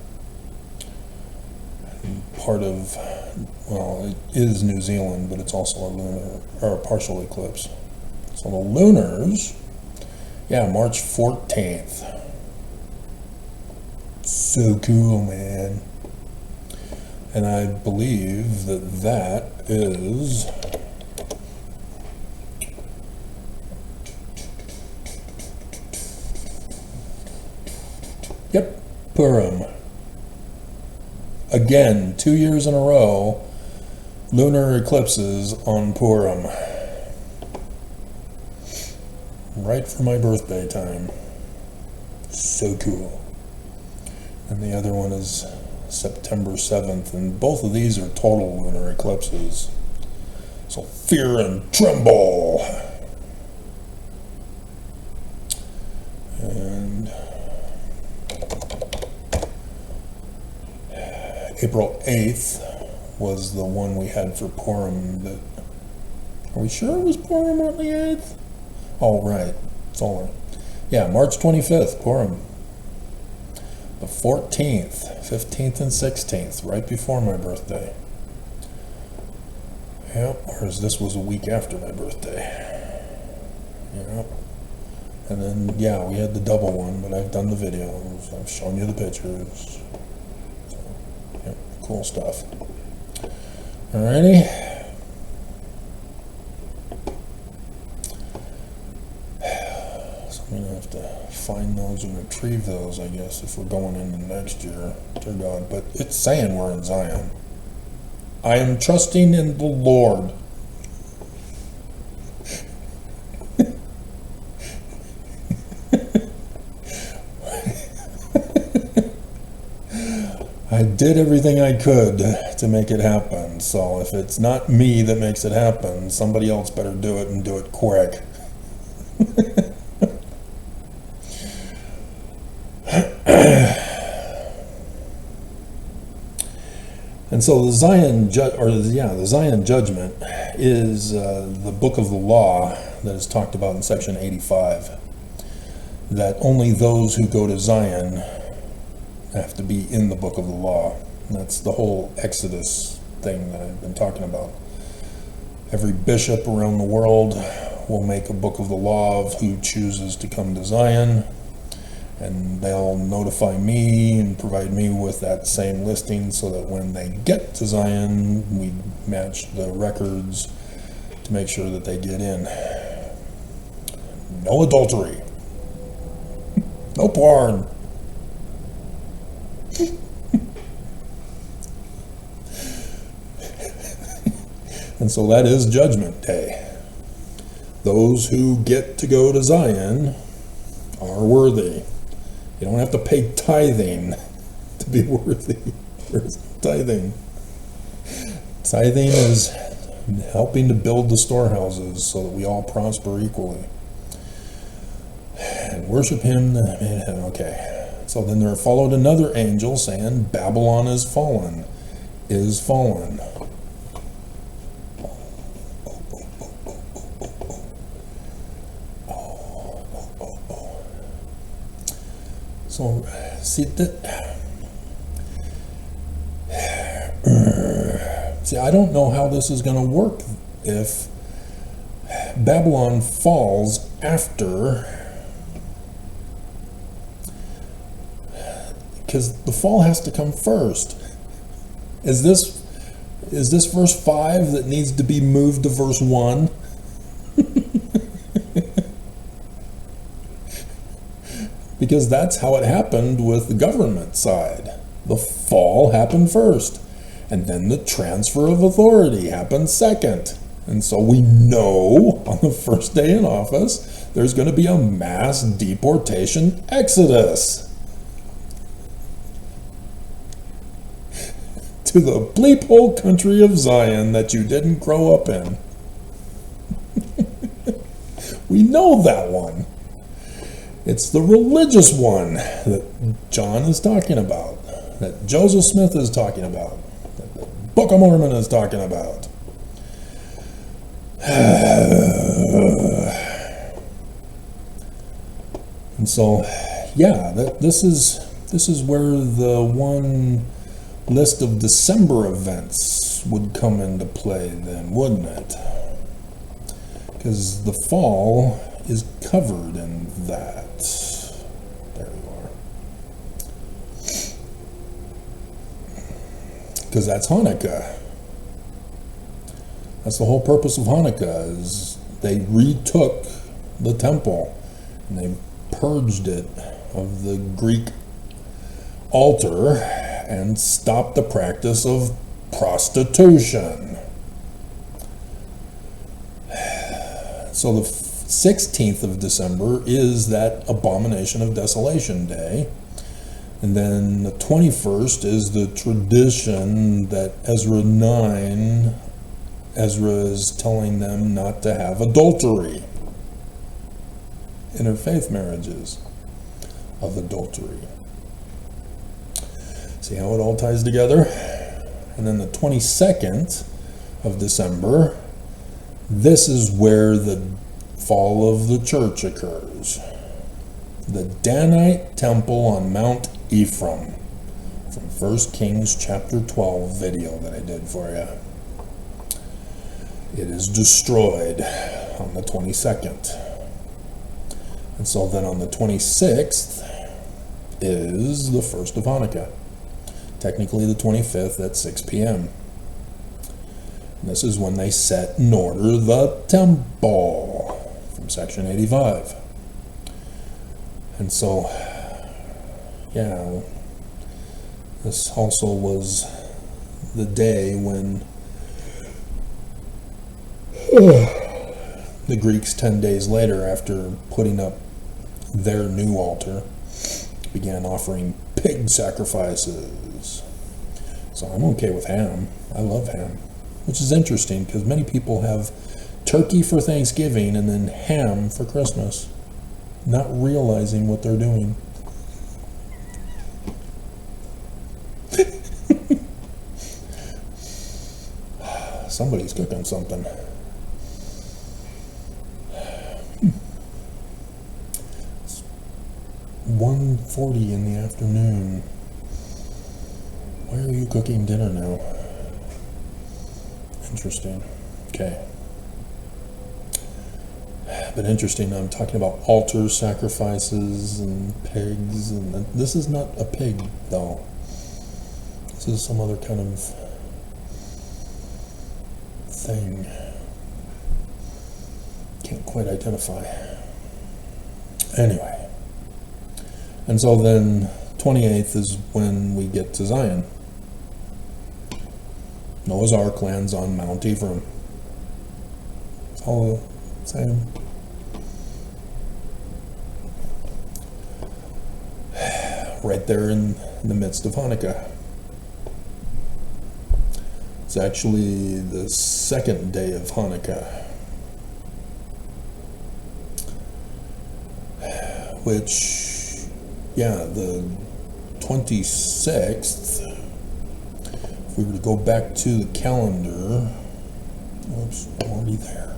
part of well, it is New Zealand, but it's also a lunar, or a partial eclipse. So the lunars, yeah, March 14th. So cool, man. And I believe that is... Yep, Purim. Again, 2 years in a row, lunar eclipses on Purim. Right for my birthday time. So cool. And the other one is September 7th, and both of these are total lunar eclipses. So fear and tremble. And April 8th was the one we had for Purim. Are we sure it was Purim on the 8th? Oh, right. Solar. Yeah, March 25th, Purim. The 14th, 15th, and 16th, right before my birthday. Yep, whereas this was a week after my birthday. Yep. And then, yeah, we had the double one, but I've done the videos. I've shown you the pictures. So, yep, cool stuff. Alrighty. So I'm going to have to find those and retrieve those, I guess, if we're going into next year. Dear God, but it's saying we're in Zion. I am trusting in the Lord. I did everything I could to make it happen, so if it's not me that makes it happen, somebody else better do it and do it quick. And so the Zion the Zion judgment is the book of the law that is talked about in section 85. That only those who go to Zion have to be in the book of the law. And that's the whole Exodus thing that I've been talking about. Every bishop around the world will make a book of the law of who chooses to come to Zion, and they'll notify me and provide me with that same listing so that when they get to Zion, we match the records to make sure that they get in. No adultery. No porn. And so that is Judgment Day. Those who get to go to Zion are worthy. You don't have to pay tithing to be worthy. Where's tithing? Tithing is helping to build the storehouses so that we all prosper equally. And worship him. Okay. So then there followed another angel saying, Babylon is fallen. Is fallen. So, see I don't know how this is going to work if Babylon falls after, because the fall has to come first. Is this verse 5 that needs to be moved to verse 1? Because that's how it happened with the government side. The fall happened first, and then the transfer of authority happened second. And so we know on the first day in office, there's going to be a mass deportation exodus to the bleep hole country of Zion that you didn't grow up in. We know that one. It's the religious one that John is talking about, that Joseph Smith is talking about, that the Book of Mormon is talking about. And so, yeah, this is where the one list of December events would come into play then, wouldn't it? Because the fall is covered in that. There you are. Because that's Hanukkah. That's the whole purpose of Hanukkah, is they retook the temple and they purged it of the Greek altar and stopped the practice of prostitution. So the 16th of December is that abomination of desolation day. And then the 21st is the tradition that Ezra 9, Ezra is telling them not to have adultery. Interfaith marriages of adultery. See how it all ties together? And then the 22nd of December, this is where the fall of the church occurs. The Danite temple on Mount Ephraim, from 1 Kings chapter 12 video that I did for you. It is destroyed on the 22nd. And so then on the 26th is the first of Hanukkah. Technically the 25th at 6 p.m. And this is when they set in order the temple from section 85. And so, yeah, this also was the day when the Greeks 10 days later, after putting up their new altar, began offering pig sacrifices. So I'm okay with ham. I love ham, which is interesting because many people have turkey for Thanksgiving and then ham for Christmas, not realizing what they're doing. Somebody's cooking something. It's 1:40 in the afternoon. Why are you cooking dinner now? Interesting. Okay. But interesting, I'm talking about altar sacrifices and pigs, and this is not a pig, though. This is some other kind of thing. Can't quite identify. Anyway. And so then 28th is when we get to Zion. Noah's Ark lands on Mount Ephraim. It's all the same. Right there in the midst of Hanukkah. It's actually the second day of Hanukkah, which, yeah, the 26th, if we were to go back to the calendar, oops, I'm already there.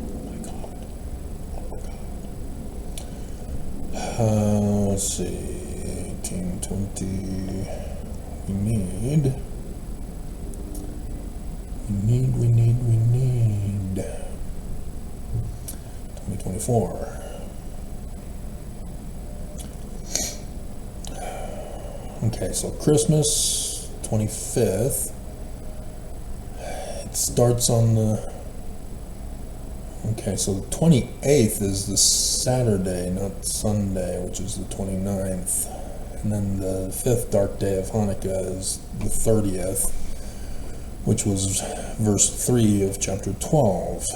Oh my God. Oh my God. Let's see. 1820, we need 2024. Okay, so Christmas 25th, it starts on the, okay, so the 28th is the Saturday, not Sunday, which is the 29th. And then the fifth dark day of Hanukkah is the 30th, which was verse 3 of chapter 12.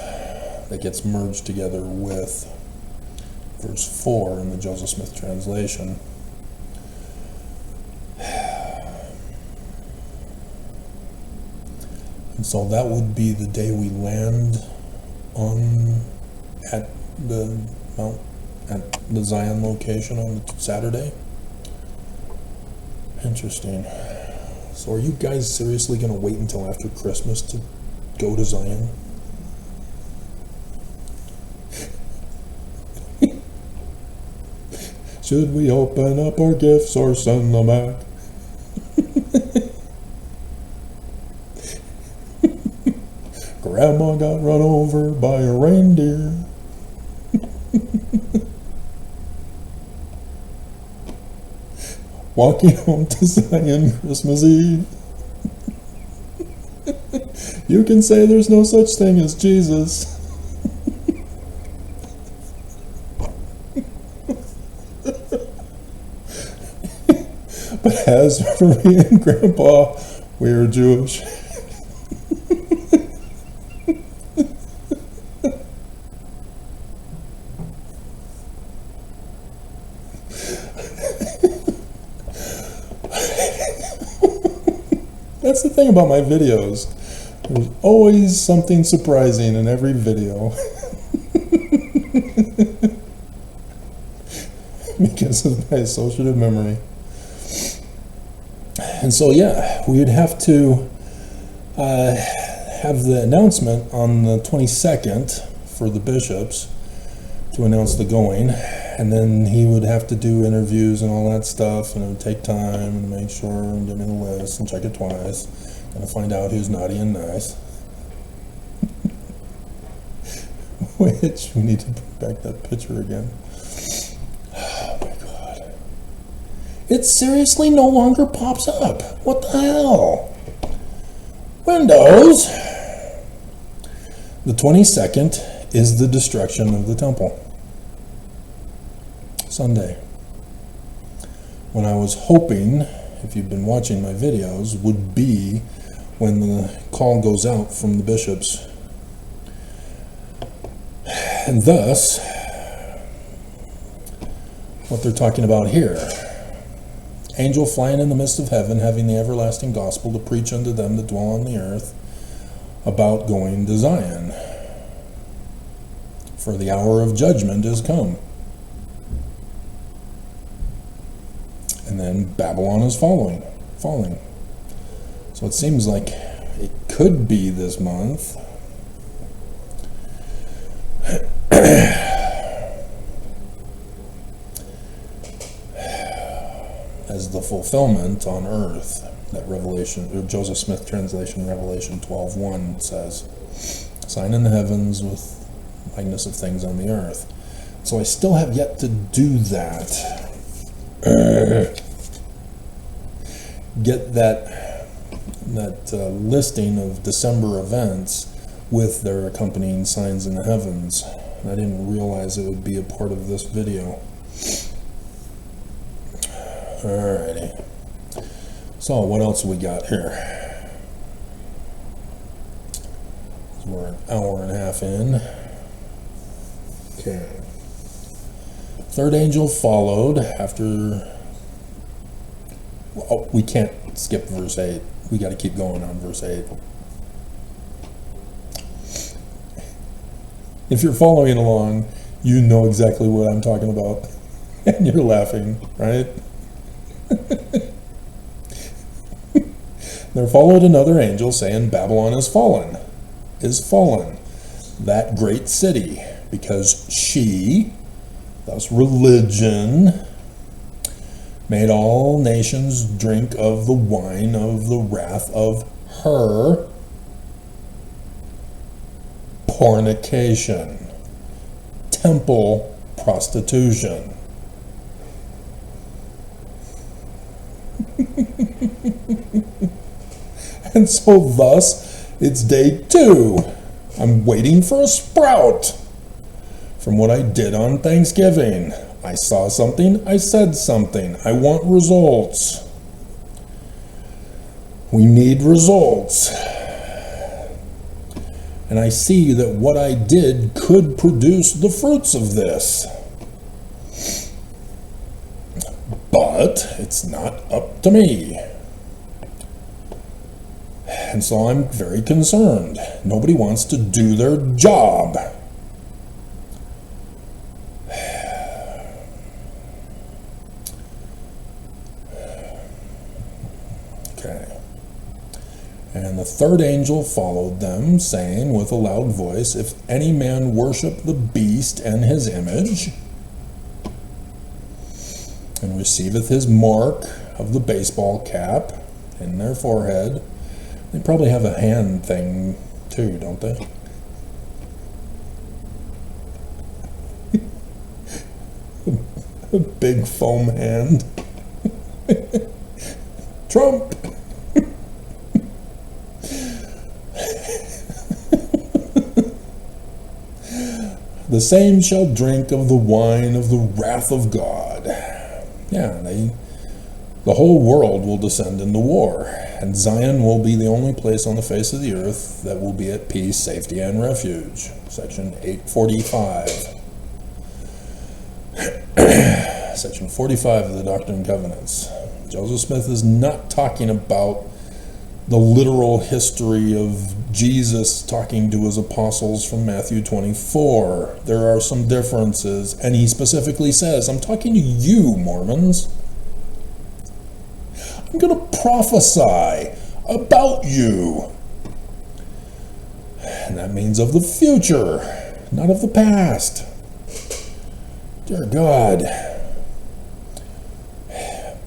That gets merged together with verse 4 in the Joseph Smith translation. And so that would be the day we land at the Zion location on the Saturday. Interesting. So are you guys seriously going to wait until after Christmas to go to Zion? Should we open up our gifts or send them back? Grandma got run over by a reindeer. Walking home to Zion Christmas Eve. You can say there's no such thing as Jesus. But as for me and Grandpa, we are Jewish. That's the thing about my videos. There's always something surprising in every video. Because of my associative memory. And so, yeah, we would have to have the announcement on the 22nd for the bishops to announce the going. And then he would have to do interviews and all that stuff, and it would take time and make sure and give me the list and check it twice. Gonna find out who's naughty and nice. Which, we need to bring back that picture again. Oh my God. It seriously no longer pops up. What the hell? Windows. The 22nd is the destruction of the temple. Sunday. When I was hoping, if you've been watching my videos, would be when the call goes out from the bishops. And thus, what they're talking about here. Angel flying in the midst of heaven, having the everlasting gospel to preach unto them that dwell on the earth about going to Zion. For the hour of judgment is come. And then Babylon is falling. So it seems like it could be this month. As the fulfillment on earth, that Revelation, or Joseph Smith translation, Revelation 12:1 says, sign in the heavens with likeness of things on the earth. So I still have yet to do that. Get that listing of December events with their accompanying signs in the heavens. And I didn't realize it would be a part of this video. Alrighty. So what else we got here? So we're an hour and a half in. Okay. Third angel followed after. Oh, we can't skip verse 8. We got to keep going on verse 8. If you're following along, you know exactly what I'm talking about. And you're laughing, right? There followed another angel saying, Babylon is fallen, that great city, because she, thus religion, made all nations drink of the wine of the wrath of her fornication, temple prostitution. And so thus, it's day 2. I'm waiting for a sprout from what I did on Thanksgiving. I saw something, I said something. I want results. We need results. And I see that what I did could produce the fruits of this. But it's not up to me. And so I'm very concerned. Nobody wants to do their job. Okay. And the third angel followed them, saying with a loud voice, if any man worship the beast and his image, and receiveth his mark of the baseball cap in their forehead. They probably have a hand thing too. too, don't they? A big foam hand. Trump! The same shall drink of the wine of the wrath of God. Yeah, the whole world will descend into war, and Zion will be the only place on the face of the earth that will be at peace, safety, and refuge. Section 845. Section 45 of the Doctrine and Covenants. Joseph Smith is not talking about the literal history of Jesus talking to his apostles from Matthew 24. There are some differences, and he specifically says, I'm talking to you, Mormons. I'm going to prophesy about you. And that means of the future, not of the past. Dear God.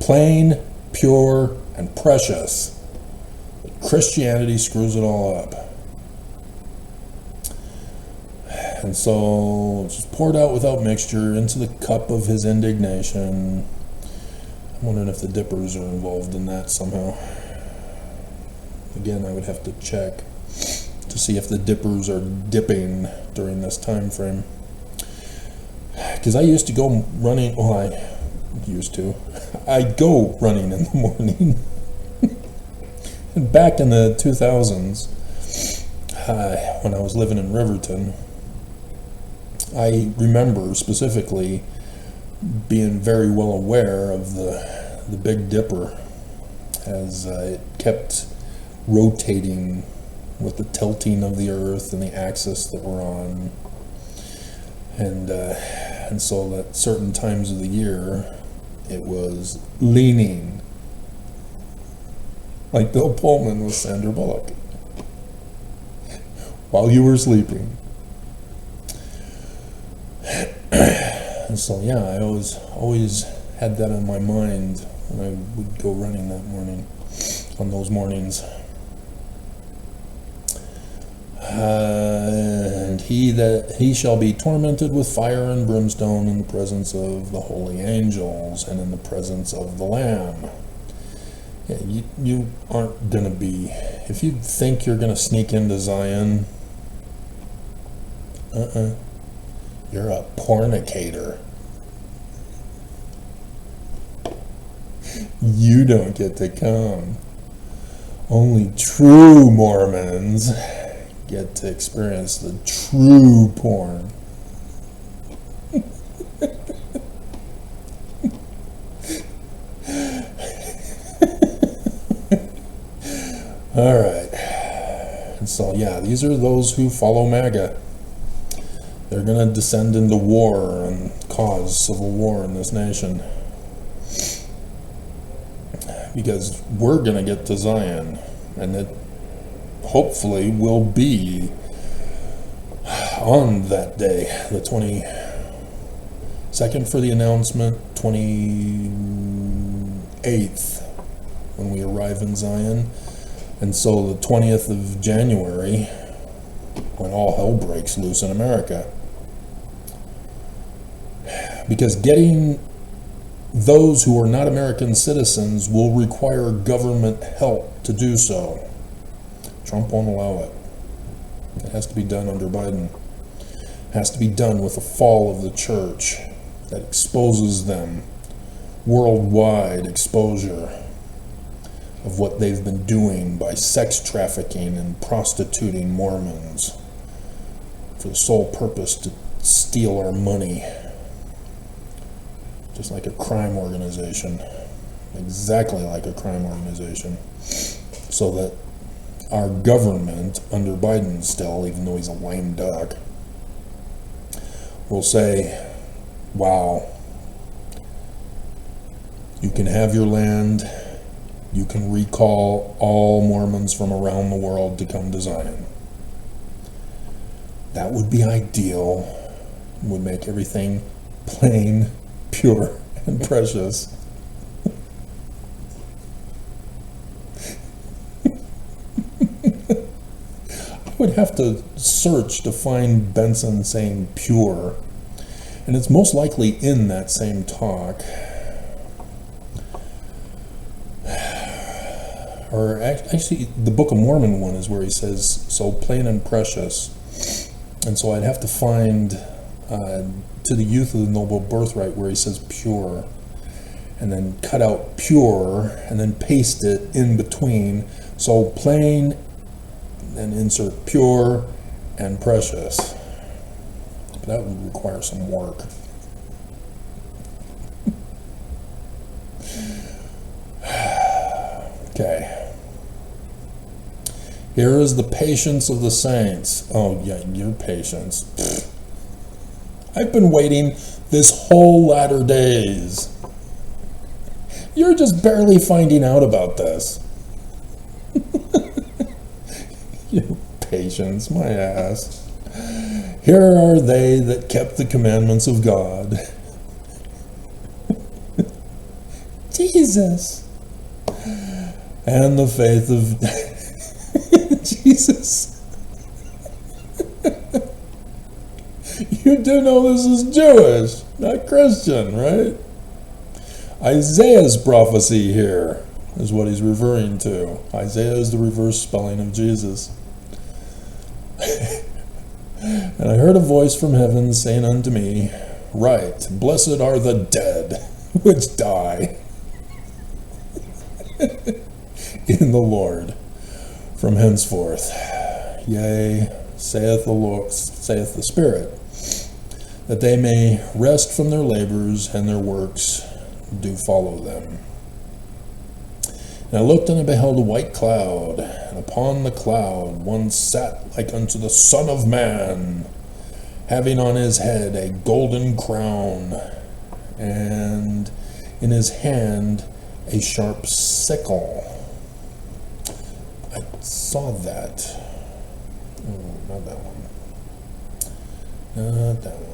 Plain, pure, and precious. Christianity screws it all up. And so, just poured out without mixture into the cup of his indignation. I'm wondering if the dippers are involved in that somehow. Again, I would have to check to see if the dippers are dipping during this time frame. Because I used to go running, I'd go running in the morning. And back in the 2000s, when I was living in Riverton, I remember specifically being very well aware of the Big Dipper as it kept rotating with the tilting of the earth and the axis that we're on. And so at certain times of the year, it was leaning, like Bill Pullman with Sandra Bullock, while you were sleeping. And so, yeah, I always had that in my mind when I would go running that morning, on those mornings. And he shall be tormented with fire and brimstone in the presence of the holy angels and in the presence of the Lamb. Yeah, you aren't going to be, if you think you're going to sneak into Zion, you're a pornicator. You don't get to come. Only true Mormons get to experience the true porn. All right. And so, yeah, these are those who follow MAGA. They're going to descend into war and cause civil war in this nation. Because we're going to get to Zion, and it hopefully will be on that day, the 22nd for the announcement, 28th when we arrive in Zion, and so the 20th of January when all hell breaks loose in America. Because getting those who are not American citizens will require government help to do so. Trump won't allow it. It has to be done under Biden. It has to be done with the fall of the church that exposes them, worldwide exposure of what they've been doing by sex trafficking and prostituting Mormons for the sole purpose to steal our money. Just like a crime organization. Exactly like a crime organization. So that our government, under Biden still, even though he's a lame duck, will say, wow, you can have your land, you can recall all Mormons from around the world to come to Zion. That would be ideal, would make everything plain, pure, and precious. I would have to search to find Benson saying pure. And it's most likely in that same talk. Or actually, the Book of Mormon one is where he says, so plain and precious. And so I'd have to find to the youth of the noble birthright where he says pure. And then cut out pure and then paste it in between. So plain and insert pure and precious. But that would require some work. Okay. Here is the patience of the saints. Oh, yeah, your patience. Pfft. I've been waiting this whole latter days. You're just barely finding out about this. Your patience, my ass. Here are they that kept the commandments of God. Jesus. And the faith of Jesus. You do know this is Jewish, not Christian, right? Isaiah's prophecy here is what he's referring to. Isaiah is the reverse spelling of Jesus. And I heard a voice from heaven saying unto me, Write, blessed are the dead which die in the Lord from henceforth. Yea, saith the Lord, saith the Spirit, that they may rest from their labors, and their works do follow them. And I looked, and I beheld a white cloud, and upon the cloud one sat like unto the Son of Man, having on his head a golden crown, and in his hand a sharp sickle. I saw that. Oh, not that one. Not that one.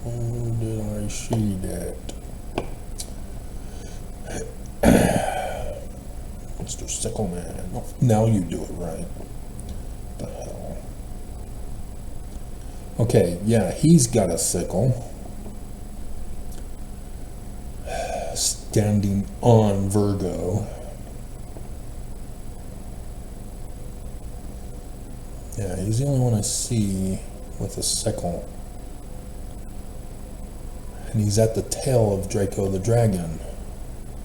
Where did I see that? Mr. Sickleman. Oh, now you do it right. What the hell? Okay, yeah, he's got a sickle. Standing on Virgo. Yeah, he's the only one I see with a sickle. And he's at the tail of Draco the Dragon.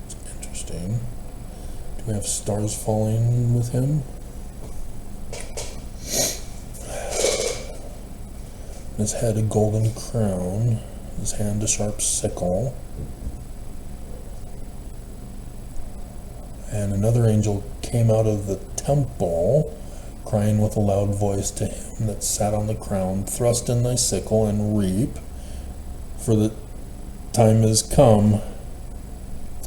It's interesting. Do we have stars falling with him? His head a golden crown. His hand a sharp sickle. And another angel came out of the temple, crying with a loud voice to him that sat on the crown, Thrust in thy sickle and reap, for the time is come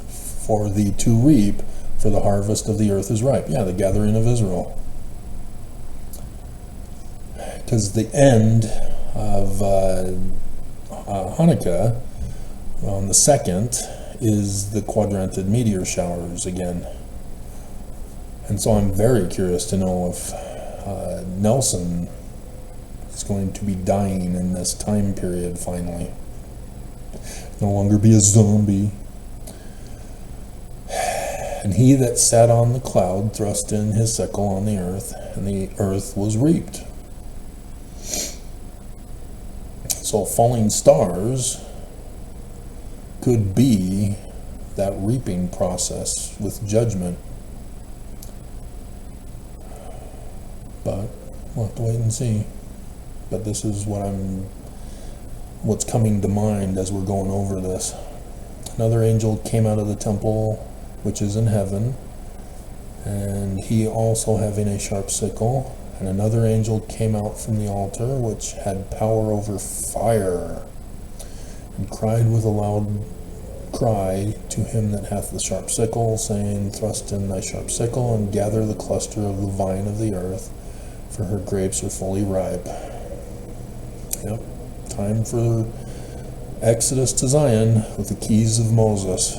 for thee to reap, for the harvest of the earth is ripe. Yeah, the gathering of Israel. Because the end of Hanukkah, on the 2nd, is the quadranted meteor showers again. And so I'm very curious to know if Nelson is going to be dying in this time period finally. No longer be a zombie. And he that sat on the cloud thrust in his sickle on the earth, and the earth was reaped. So falling stars could be that reaping process with judgment. But we'll have to wait and see. But this is what's coming to mind as we're going over this. Another angel came out of the temple, which is in heaven, and he also having a sharp sickle. And another angel came out from the altar, which had power over fire, and cried with a loud cry to him that hath the sharp sickle, saying, Thrust in thy sharp sickle, and gather the cluster of the vine of the earth, for her grapes are fully ripe. Yep, time for Exodus to Zion with the keys of Moses.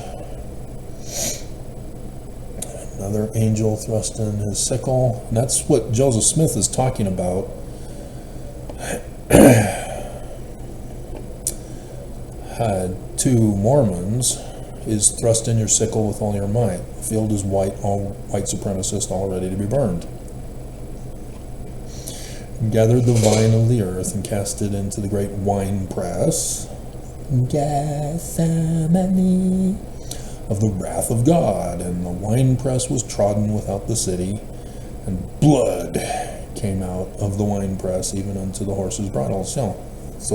Another angel thrust in his sickle. And that's what Joseph Smith is talking about. To Mormons is thrust in your sickle with all your might. The field is white, all white supremacist, all ready to be burned. Gathered the vine of the earth and cast it into the great wine press. Gethsemane of the wrath of God, and the winepress was trodden without the city, and blood came out of the winepress, even unto the horses' bridles. So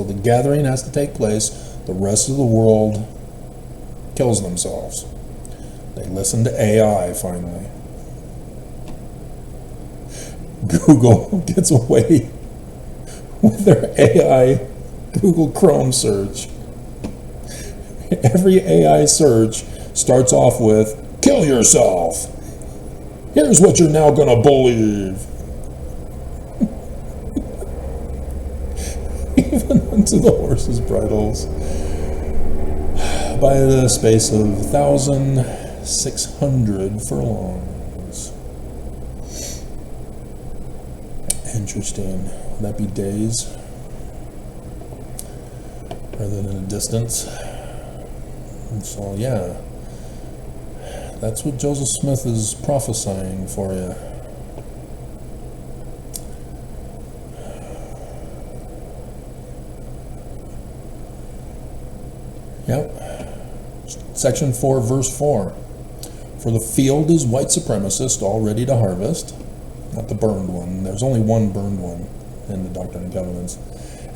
the gathering has to take place. The rest of the world kills themselves. They listen to AI finally. Google gets away with their AI Google Chrome search. Every AI search starts off with, kill yourself. Here's what you're now going to believe. Even unto the horses' bridles. By the space of 1,600 furlongs. Interesting. Would that be days rather than a distance? And so, yeah, that's what Joseph Smith is prophesying for you. Yep. Section 4, verse 4. For the field is white supremacist, all ready to harvest. Not the burned one. There's only one burned one in the Doctrine and Covenants.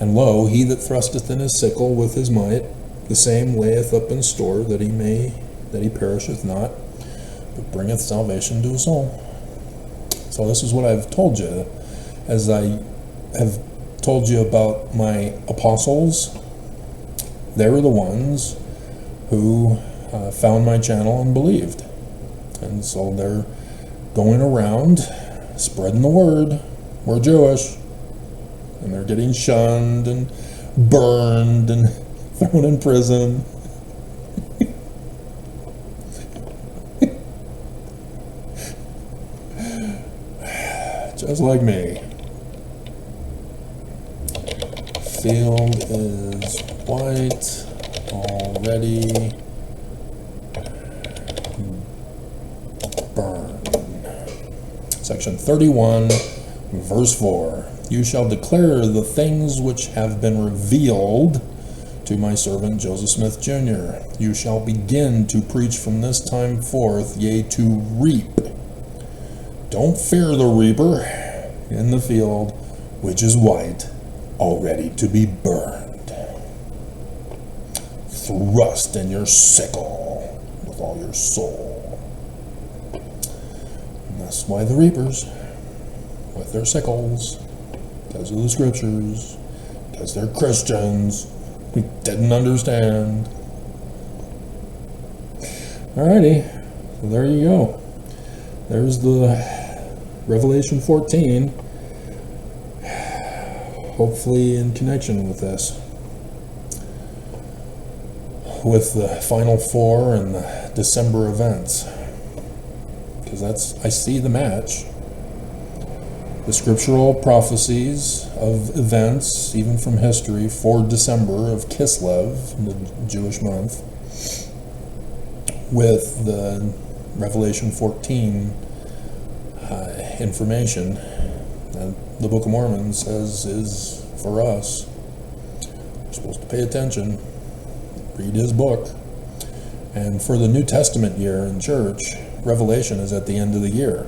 And lo, he that thrusteth in his sickle with his might, the same layeth up in store that he perisheth not, but bringeth salvation to his soul. So this is what I've told you, as I have told you about my apostles. They were the ones who found my channel and believed. And so they're going around spreading the word. We're Jewish. And they're getting shunned and burned and thrown in prison. Just like me. Field is white, already burned. Section 31, verse 4. You shall declare the things which have been revealed to my servant Joseph Smith Jr. You shall begin to preach from this time forth, yea, to reap. Don't fear the reaper in the field, which is white, already to be burned. Thrust in your sickle with all your soul. And that's why the reapers, with their sickles, because of the scriptures, because they're Christians, we didn't understand. Alrighty, so there you go. There's the Revelation 14, hopefully in connection with this, with the final four and the December events, because I see the match. The scriptural prophecies of events, even from history, for December of Kislev, the Jewish month, with the Revelation 14 information that the Book of Mormon says is for us. We're supposed to pay attention, read his book. And for the New Testament year in church, Revelation is at the end of the year.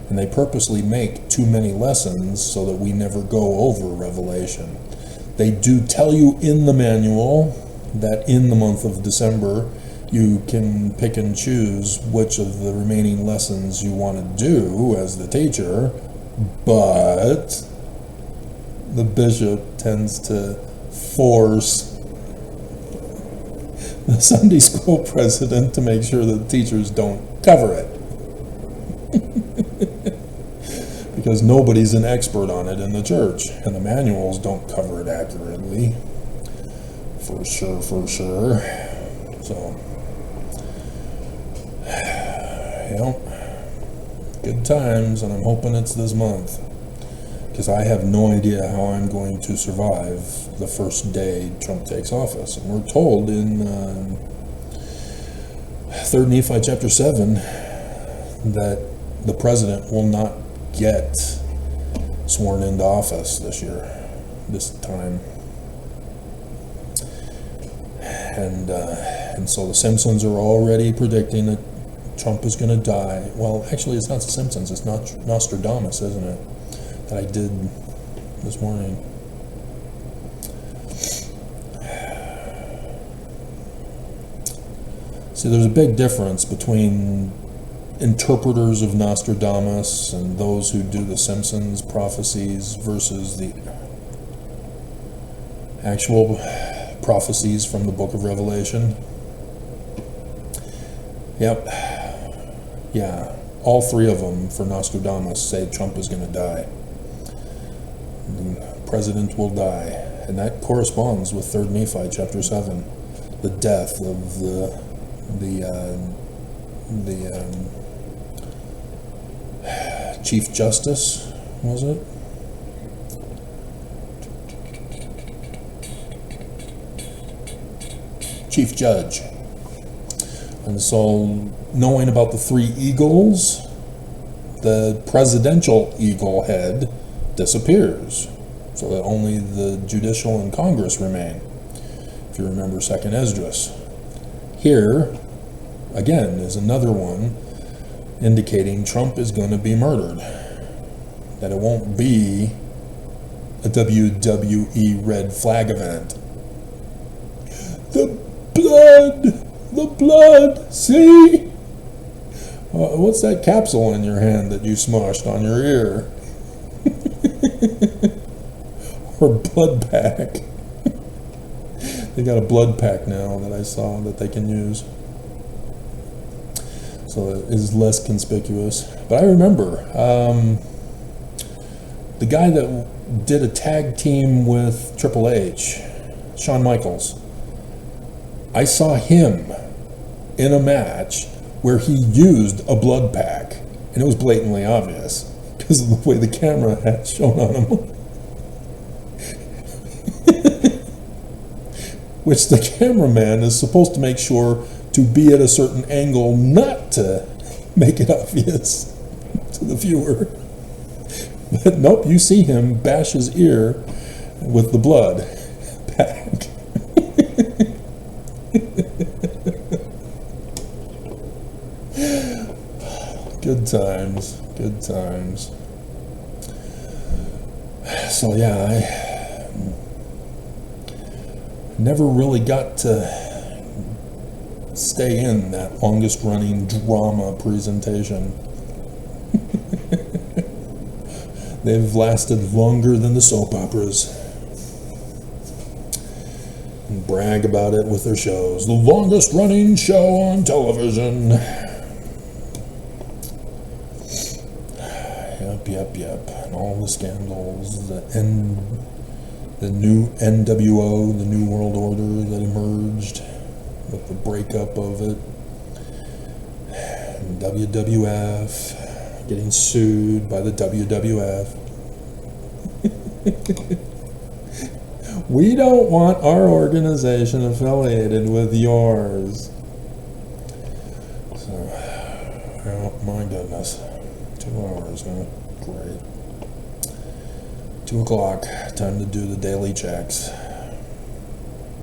And they purposely make too many lessons so that we never go over Revelation. They do tell you in the manual that in the month of December you can pick and choose which of the remaining lessons you want to do as the teacher, but the bishop tends to force the Sunday school president to make sure that teachers don't cover it. Because nobody's an expert on it in the church, and the manuals don't cover it accurately. For sure. So, Good times, and I'm hoping it's this month, because I have no idea how I'm going to survive the first day Trump takes office. And we're told in 3 Nephi chapter 7 that the president will not get sworn into office this time. And so the Simpsons are already predicting that Trump is going to die. Well, actually, it's not the Simpsons, it's not Nostradamus, isn't it? That I did this morning. See, there's a big difference between interpreters of Nostradamus and those who do the Simpsons prophecies versus the actual prophecies from the book of Revelation. Yep. Yeah. All three of them for Nostradamus say Trump is going to die. The president will die. And that corresponds with 3 Nephi chapter 7. The death of the Chief Justice, was it? Chief Judge. And so, knowing about the 3 eagles, the presidential eagle head disappears, so that only the judicial and Congress remain, if you remember 2nd Esdras. Here, again, is another one indicating Trump is going to be murdered, that it won't be a WWE red flag event. The blood, see? What's that capsule in your hand that you smushed on your ear? Or blood pack. They got a blood pack now that I saw that they can use. So it is less conspicuous. But I remember the guy that did a tag team with Triple H, Shawn Michaels. I saw him in a match where he used a blood pack, and it was blatantly obvious because of the way the camera had shown on him. Which the cameraman is supposed to make sure to be at a certain angle, not to make it obvious to the viewer. But nope, you see him bash his ear with the blood pack. Good times, good times. So yeah, I never really got to stay in that longest running drama presentation. They've lasted longer than the soap operas. And brag about it with their shows. The longest running show on television. Yep. And all the scandals, the new NWO, the New World Order that emerged with the breakup of it. And WWF getting sued by the WWF. We don't want our organization affiliated with yours. So, oh my goodness. 2 hours, huh? Great. 2 o'clock, time to do the daily checks.